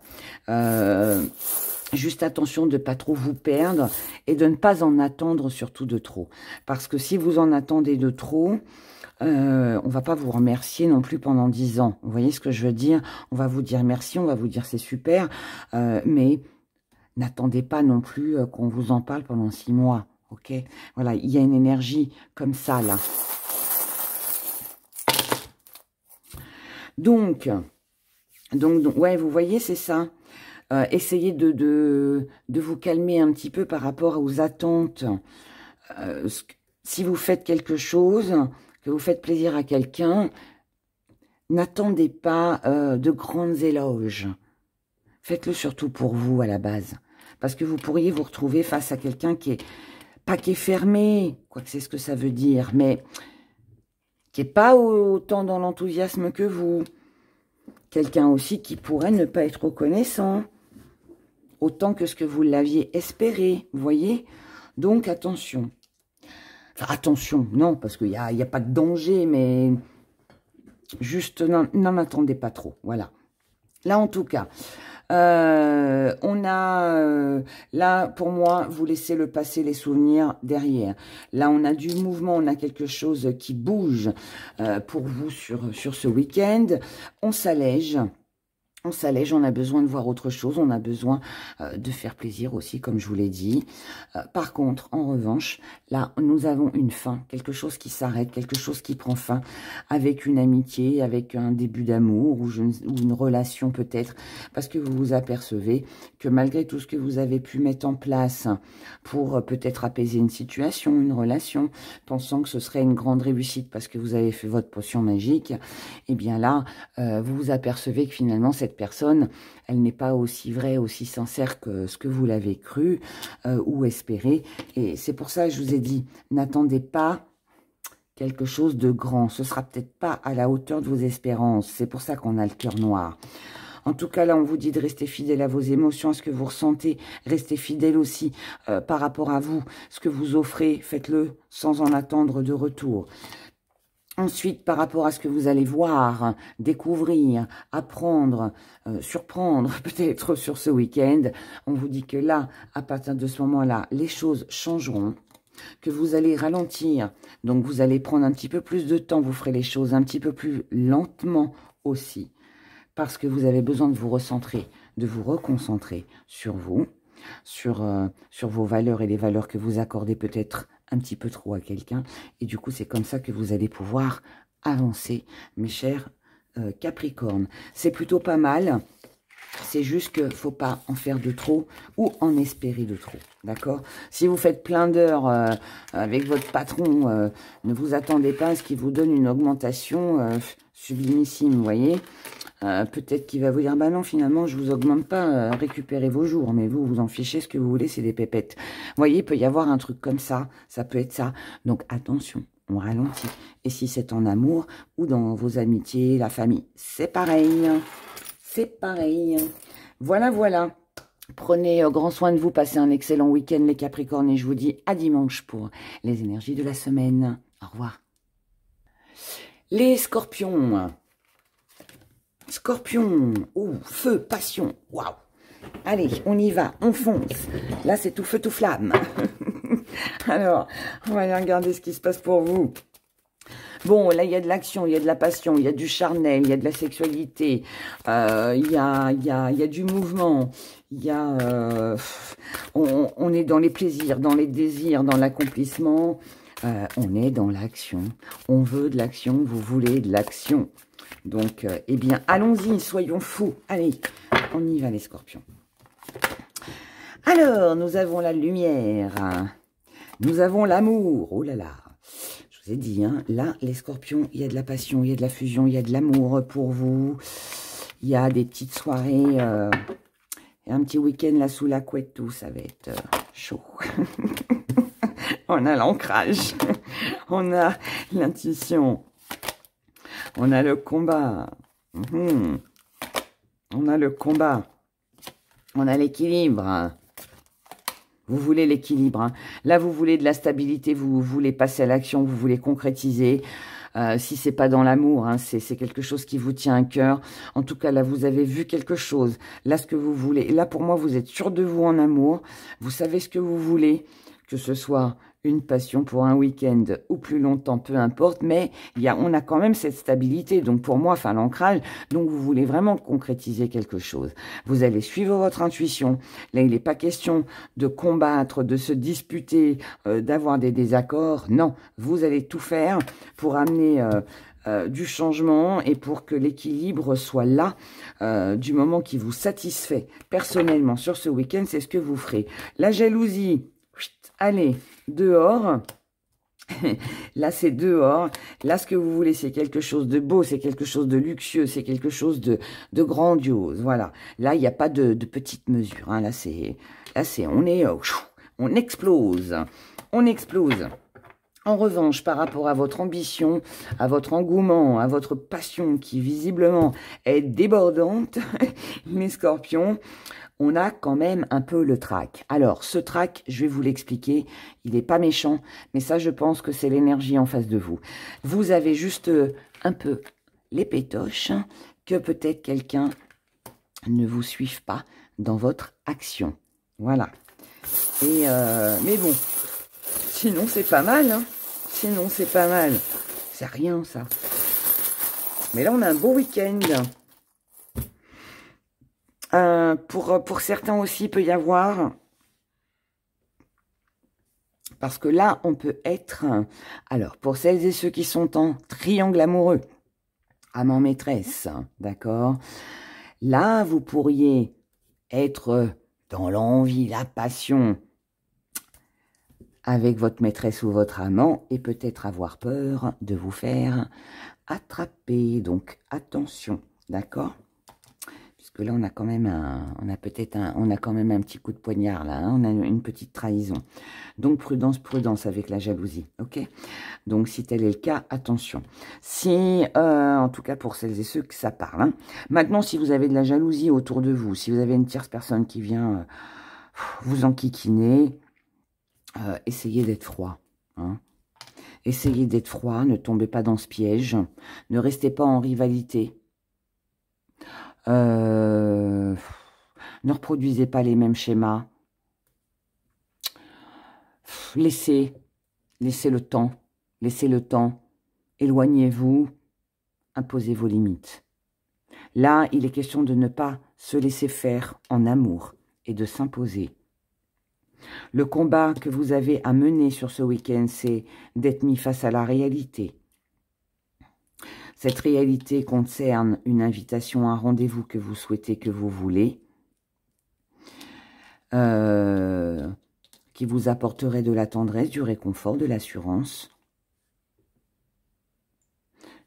Juste attention de ne pas trop vous perdre et de ne pas en attendre surtout de trop. Parce que si vous en attendez de trop... on va pas vous remercier non plus pendant 10 ans. Vous voyez ce que je veux dire? On va vous dire merci, on va vous dire c'est super, mais n'attendez pas non plus qu'on vous en parle pendant 6 mois. Ok? Voilà, il y a une énergie comme ça, là. Donc ouais, vous voyez, c'est ça. Essayez de vous calmer un petit peu par rapport aux attentes. Si vous faites quelque chose... que vous faites plaisir à quelqu'un, n'attendez pas de grandes éloges. Faites-le surtout pour vous à la base. Parce que vous pourriez vous retrouver face à quelqu'un qui est, pas qui est fermé, quoique c'est ce que ça veut dire, mais qui n'est pas autant dans l'enthousiasme que vous. Quelqu'un aussi qui pourrait ne pas être reconnaissant, autant que ce que vous l'aviez espéré, vous voyez? Donc attention. Enfin, attention, non, parce qu'il n'y a pas de danger, mais juste n'en attendez pas trop, voilà. Là, en tout cas, on a, là, pour moi, vous laissez le passé, les souvenirs derrière. Là, on a du mouvement, on a quelque chose qui bouge pour vous sur ce week-end. On s'allège. On s'allège, on a besoin de voir autre chose, on a besoin de faire plaisir aussi, comme je vous l'ai dit. Par contre, en revanche, là, nous avons une fin, quelque chose qui s'arrête, quelque chose qui prend fin, avec une amitié, avec un début d'amour, ou une relation peut-être, parce que vous vous apercevez que malgré tout ce que vous avez pu mettre en place pour peut-être apaiser une situation, une relation, pensant que ce serait une grande réussite parce que vous avez fait votre potion magique, et bien là, vous vous apercevez que finalement, cette personne, elle n'est pas aussi vraie, aussi sincère que ce que vous l'avez cru ou espéré. Et c'est pour ça que je vous ai dit, n'attendez pas quelque chose de grand. Ce sera peut-être pas à la hauteur de vos espérances. C'est pour ça qu'on a le cœur noir. En tout cas, là, on vous dit de rester fidèle à vos émotions, à ce que vous ressentez. Restez fidèle aussi par rapport à vous. Ce que vous offrez, faites-le sans en attendre de retour. Ensuite, par rapport à ce que vous allez voir, découvrir, apprendre, surprendre peut-être sur ce week-end, on vous dit que là, à partir de ce moment-là, les choses changeront, que vous allez ralentir. Donc, vous allez prendre un petit peu plus de temps, vous ferez les choses un petit peu plus lentement aussi, parce que vous avez besoin de vous recentrer, de vous reconcentrer sur vous, sur vos valeurs et les valeurs que vous accordez peut-être un petit peu trop à quelqu'un. Et du coup, c'est comme ça que vous allez pouvoir avancer, mes chers Capricornes. C'est plutôt pas mal. C'est juste qu'il ne faut pas en faire de trop ou en espérer de trop. D'accord? Si vous faites plein d'heures avec votre patron, ne vous attendez pas à ce qu'il vous donne une augmentation sublimissime, vous voyez? Peut-être qu'il va vous dire, bah non, finalement, je vous augmente pas, récupérez vos jours, mais vous, vous en fichez, ce que vous voulez, c'est des pépettes. Vous voyez, il peut y avoir un truc comme ça peut être ça. Donc, attention, on ralentit. Et si c'est en amour ou dans vos amitiés, la famille, c'est pareil. C'est pareil. Voilà, voilà. Prenez grand soin de vous, passez un excellent week-end, les Capricornes, et je vous dis à dimanche pour les énergies de la semaine. Au revoir. Les Scorpions. Scorpion, oh, feu, passion, waouh. Allez, on y va, on fonce. Là, c'est tout feu, tout flamme. Alors, on va aller regarder ce qui se passe pour vous. Bon, là, il y a de l'action, il y a de la passion, il y a du charnel, il y a de la sexualité, il y a du mouvement, il y a... on est dans les plaisirs, dans les désirs, dans l'accomplissement. On est dans l'action. On veut de l'action, vous voulez de l'action. Donc, eh bien, allons-y, soyons fous. Allez, on y va les Scorpions. Alors, nous avons la lumière. Nous avons l'amour. Oh là là. Je vous ai dit, hein, là, les Scorpions, il y a de la passion, il y a de la fusion, il y a de l'amour pour vous. Il y a des petites soirées, un petit week-end là sous la couette, tout, ça va être chaud. On a l'ancrage, on a l'intuition. On a le combat. On a le combat. On a l'équilibre. Vous voulez l'équilibre. Hein. Là, vous voulez de la stabilité. Vous voulez passer à l'action. Vous voulez concrétiser. Si c'est pas dans l'amour, hein, c'est quelque chose qui vous tient à cœur. En tout cas, là, vous avez vu quelque chose. Là, ce que vous voulez. Là, pour moi, vous êtes sûr de vous en amour. Vous savez ce que vous voulez. Que ce soit une passion pour un week-end ou plus longtemps, peu importe, mais on a quand même cette stabilité. Donc pour moi, enfin l'ancrage, donc vous voulez vraiment concrétiser quelque chose. Vous allez suivre votre intuition. Là, il n'est pas question de combattre, de se disputer, d'avoir des désaccords. Non, vous allez tout faire pour amener... du changement et pour que l'équilibre soit là du moment qui vous satisfait personnellement sur ce week-end, c'est ce que vous ferez. La jalousie, allez, dehors. Là, c'est dehors. Là, ce que vous voulez, c'est quelque chose de beau, c'est quelque chose de luxueux, c'est quelque chose de grandiose. Voilà. Là, il n'y a pas de petites mesures. Hein. Là, on explose. On explose. En revanche, par rapport à votre ambition, à votre engouement, à votre passion qui visiblement est débordante, mes Scorpions, on a quand même un peu le trac. Alors, ce trac, je vais vous l'expliquer, il n'est pas méchant, mais ça, je pense que c'est l'énergie en face de vous. Vous avez juste un peu les pétoches, que peut-être quelqu'un ne vous suive pas dans votre action. Voilà. Et mais bon, sinon, c'est pas mal, hein. Sinon, c'est pas mal. C'est rien, ça. Mais là, on a un beau week-end. pour certains aussi, il peut y avoir... Parce que là, on peut être... Alors, pour celles et ceux qui sont en triangle amoureux, amant maîtresse, d'accord? Là, vous pourriez être dans l'envie, la passion avec votre maîtresse ou votre amant et peut-être avoir peur de vous faire attraper. Donc, attention, d'accord? Puisque là, on a quand même un petit coup de poignard, là, hein, on a une petite trahison. Donc, prudence, prudence avec la jalousie, ok? Donc, si tel est le cas, attention. Si, en tout cas, pour celles et ceux que ça parle. Hein. Maintenant, si vous avez de la jalousie autour de vous, si vous avez une tierce personne qui vient vous enquiquiner, essayez d'être froid. Hein. Essayez d'être froid, ne tombez pas dans ce piège. Ne restez pas en rivalité. Ne reproduisez pas les mêmes schémas. Laissez le temps. Laissez le temps. Éloignez-vous. Imposez vos limites. Là, il est question de ne pas se laisser faire en amour et de s'imposer. Le combat que vous avez à mener sur ce week-end, c'est d'être mis face à la réalité. Cette réalité concerne une invitation à un rendez-vous que vous souhaitez, que vous voulez, qui vous apporterait de la tendresse, du réconfort, de l'assurance.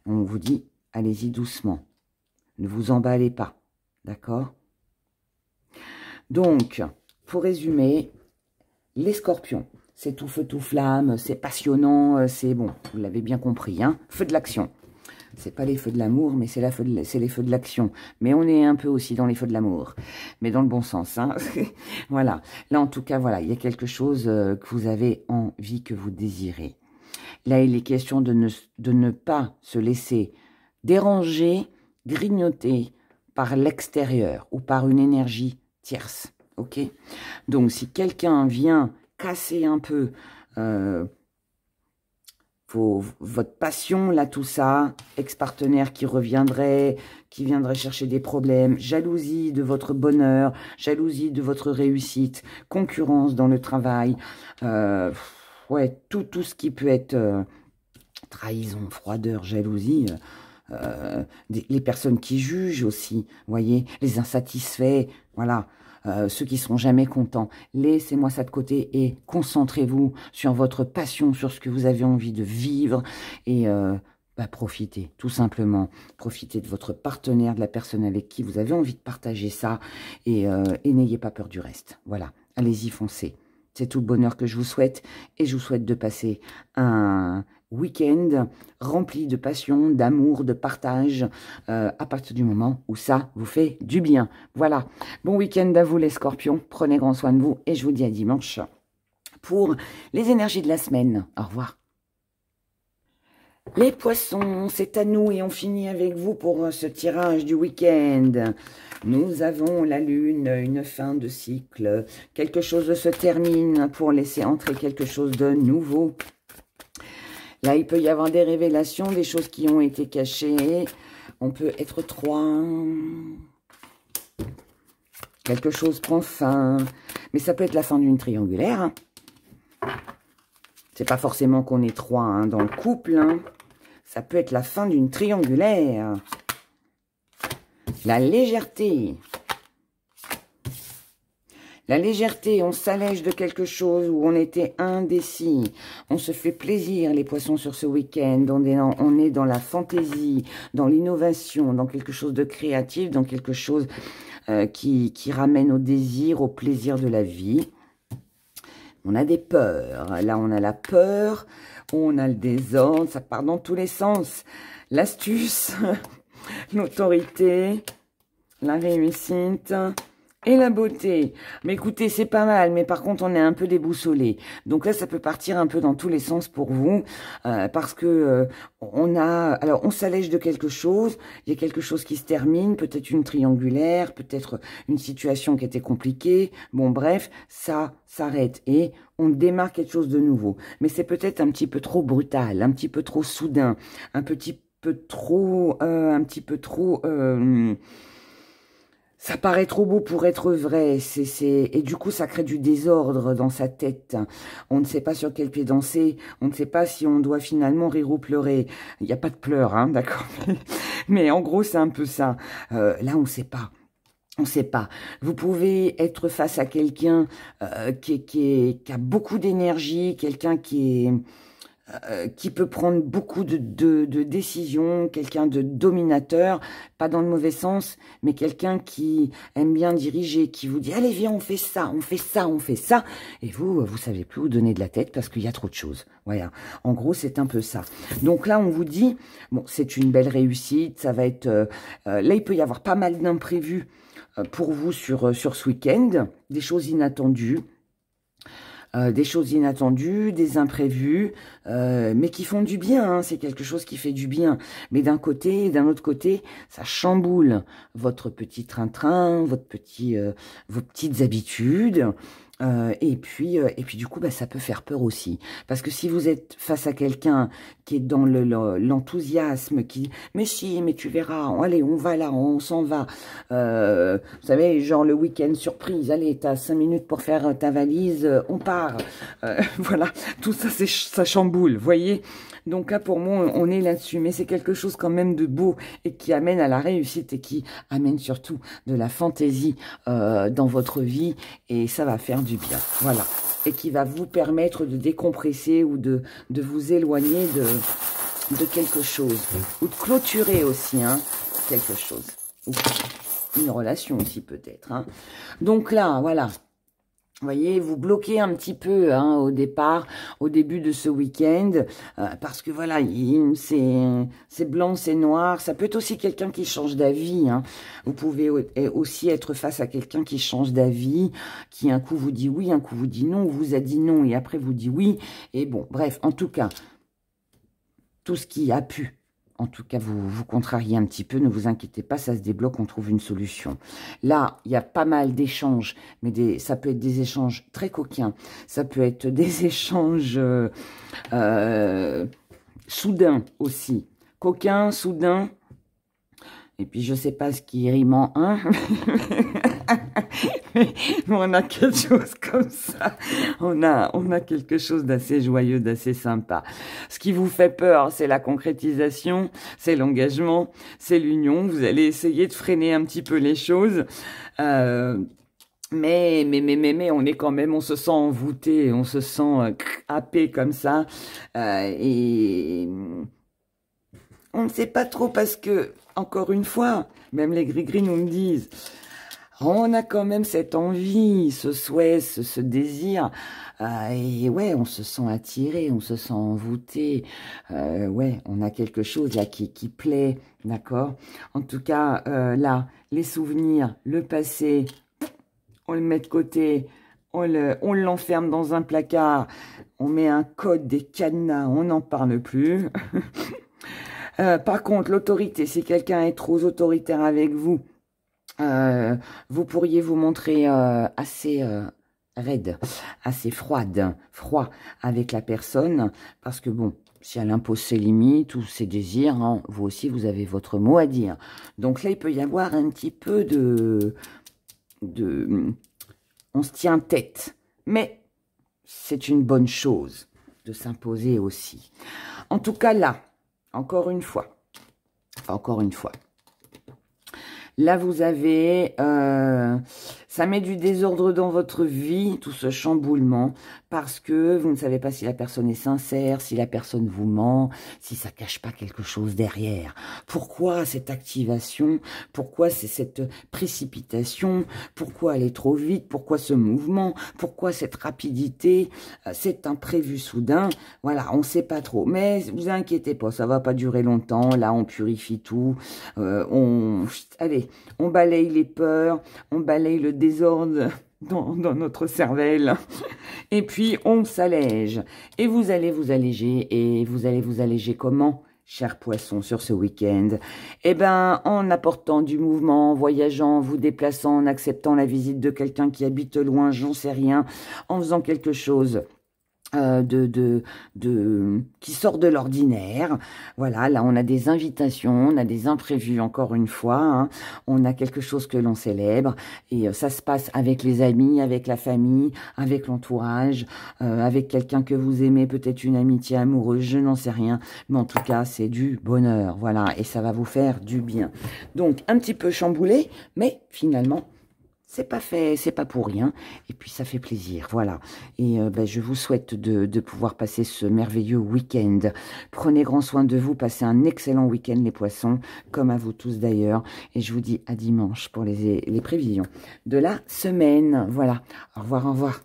On vous dit, allez-y doucement. Ne vous emballez pas, d'accord? Donc, pour résumer, les scorpions, c'est tout feu, tout flamme, c'est passionnant, c'est bon, vous l'avez bien compris, hein, feu de l'action. C'est pas les feux de l'amour, mais c'est les feux de l'action. Mais on est un peu aussi dans les feux de l'amour, mais dans le bon sens. Hein. Voilà. Là, en tout cas, voilà, il y a quelque chose que vous avez envie, que vous désirez. Là, il est question de ne pas se laisser déranger, grignoter par l'extérieur ou par une énergie tierce. Ok? Donc, si quelqu'un vient casser un peu... votre passion, là, tout ça, ex-partenaire qui viendrait chercher des problèmes, jalousie de votre bonheur, jalousie de votre réussite, concurrence dans le travail, ouais, tout ce qui peut être trahison, froideur, jalousie, les personnes qui jugent aussi, voyez, les insatisfaits, voilà. Ceux qui seront jamais contents. Laissez-moi ça de côté et concentrez-vous sur votre passion, sur ce que vous avez envie de vivre et profitez, tout simplement. Profitez de votre partenaire, de la personne avec qui vous avez envie de partager ça et n'ayez pas peur du reste. Voilà, allez-y, foncez. C'est tout le bonheur que je vous souhaite et je vous souhaite de passer un week-end rempli de passion, d'amour, de partage, à partir du moment où ça vous fait du bien. Voilà, bon week-end à vous les scorpions, prenez grand soin de vous et je vous dis à dimanche pour les énergies de la semaine. Au revoir. Les poissons, c'est à nous et on finit avec vous pour ce tirage du week-end. Nous avons la lune, une fin de cycle. Quelque chose se termine pour laisser entrer quelque chose de nouveau. Là, il peut y avoir des révélations, des choses qui ont été cachées. On peut être 3. Quelque chose prend fin. Mais ça peut être la fin d'une triangulaire. Hein. C'est pas forcément qu'on est 3 hein, dans le couple. Hein. Ça peut être la fin d'une triangulaire. La légèreté. La légèreté, on s'allège de quelque chose où on était indécis. On se fait plaisir, les poissons, sur ce week-end. On est dans la fantaisie, dans l'innovation, dans quelque chose de créatif, dans quelque chose qui ramène au désir, au plaisir de la vie. On a des peurs. Là, on a la peur, on a le désordre, ça part dans tous les sens. L'astuce, l'autorité, la réussite et la beauté. Mais écoutez, c'est pas mal, mais par contre, on est un peu déboussolé. Donc là, ça peut partir un peu dans tous les sens pour vous, parce que on s'allège de quelque chose, il y a quelque chose qui se termine, peut-être une triangulaire, peut-être une situation qui était compliquée. Bon, bref, ça s'arrête et on démarre quelque chose de nouveau. Mais c'est peut-être un petit peu trop brutal, un petit peu trop soudain, un petit peu trop, Ça paraît trop beau pour être vrai, et du coup ça crée du désordre dans sa tête. On ne sait pas sur quel pied danser, on ne sait pas si on doit finalement rire ou pleurer. Il n'y a pas de pleurs, hein, d'accord. Mais en gros c'est un peu ça. Là on ne sait pas. On ne sait pas. Vous pouvez être face à quelqu'un qui a beaucoup d'énergie, quelqu'un qui peut prendre beaucoup de décisions, quelqu'un de dominateur, pas dans le mauvais sens, mais quelqu'un qui aime bien diriger, qui vous dit « Allez, viens, on fait ça, on fait ça, on fait ça », et vous savez plus où donner de la tête parce qu'il y a trop de choses. Voilà, en gros, c'est un peu ça. Donc là, on vous dit, bon, c'est une belle réussite, ça va être... là, il peut y avoir pas mal d'imprévus pour vous sur ce week-end, des choses inattendues. Des imprévus, mais qui font du bien, hein, c'est quelque chose qui fait du bien. Mais d'un côté, d'un autre côté, ça chamboule votre petit train-train, vos petites habitudes. Et puis du coup, bah, ça peut faire peur aussi. Parce que si vous êtes face à quelqu'un qui est dans l'enthousiasme, qui « Mais si, mais tu verras, allez, on va là, on s'en va. » Vous savez, genre le week-end surprise, allez, t'as 5 minutes pour faire ta valise, on part. Voilà, tout ça, ça chamboule, voyez. Donc là, pour moi, on est là-dessus. Mais c'est quelque chose quand même de beau et qui amène à la réussite et qui amène surtout de la fantaisie dans votre vie. Et ça va faire du bien. Voilà. Et qui va vous permettre de décompresser ou de vous éloigner de quelque chose. Ou de clôturer aussi, hein, quelque chose. Ou une relation aussi peut-être. Hein. Donc là, voilà. Vous voyez, vous bloquez un petit peu hein, au début de ce week-end, parce que voilà, c'est blanc, c'est noir. Ça peut être aussi quelqu'un qui change d'avis. Hein. Vous pouvez aussi être face à quelqu'un qui change d'avis, qui un coup vous dit oui, un coup vous dit non, vous a dit non et après vous dit oui. Et bon, bref, en tout cas, tout ce qui a pu. En tout cas, vous contrariez un petit peu, ne vous inquiétez pas, ça se débloque, on trouve une solution. Là, il y a pas mal d'échanges, mais ça peut être des échanges très coquins, ça peut être des échanges soudains aussi. Coquins, soudains, et puis je sais pas ce qui rime en un, mais on a quelque chose comme ça. On a quelque chose d'assez joyeux, d'assez sympa. Ce qui vous fait peur, c'est la concrétisation, c'est l'engagement, c'est l'union. Vous allez essayer de freiner un petit peu les choses. Mais on est quand même, on se sent envoûté, on se sent happé comme ça. Et on ne sait pas trop parce que, encore une fois, même les gris-gris nous le disent, on a quand même cette envie, ce souhait, ce désir. Et ouais, on se sent attiré, on se sent envoûté. Ouais, on a quelque chose là qui plaît, d'accord? En tout cas, là, les souvenirs, le passé, on le met de côté, on l'enferme dans un placard, on met un code, des cadenas, on n'en parle plus. Par contre, l'autorité, si quelqu'un est trop autoritaire avec vous, vous pourriez vous montrer assez raide, assez froid avec la personne, parce que bon, si elle impose ses limites ou ses désirs, hein, vous aussi, vous avez votre mot à dire. Donc là, il peut y avoir un petit peu on se tient tête, mais c'est une bonne chose de s'imposer aussi. En tout cas, là, encore une fois, là, vous avez, ça met du désordre dans votre vie, tout ce chamboulement, parce que vous ne savez pas si la personne est sincère, si la personne vous ment, si ça cache pas quelque chose derrière. Pourquoi cette activation? Pourquoi c'est cette précipitation? Pourquoi aller trop vite? Pourquoi ce mouvement? Pourquoi cette rapidité? Cet imprévu soudain? Voilà, on ne sait pas trop. Mais vous inquiétez pas, ça va pas durer longtemps. Là, on purifie tout. Allez, on balaye les peurs, on balaye le désordre dans notre cervelle. Et puis, on s'allège. Et vous allez vous alléger. Et vous allez vous alléger comment, chers poissons, sur ce week-end? Eh ben, en apportant du mouvement, en voyageant, en vous déplaçant, en acceptant la visite de quelqu'un qui habite loin, j'en sais rien, en faisant quelque chose qui sort de l'ordinaire. Voilà, là on a des invitations, on a des imprévus encore une fois, hein. On a quelque chose que l'on célèbre et ça se passe avec les amis, avec la famille, avec l'entourage, avec quelqu'un que vous aimez, peut-être une amitié amoureuse, je n'en sais rien, mais en tout cas c'est du bonheur, voilà, et ça va vous faire du bien. Donc un petit peu chamboulé, mais finalement c'est pas fait, c'est pas pour rien. Et puis, ça fait plaisir, voilà. Et je vous souhaite de pouvoir passer ce merveilleux week-end. Prenez grand soin de vous, passez un excellent week-end, les poissons, comme à vous tous d'ailleurs. Et je vous dis à dimanche pour les prévisions de la semaine. Voilà, au revoir, au revoir.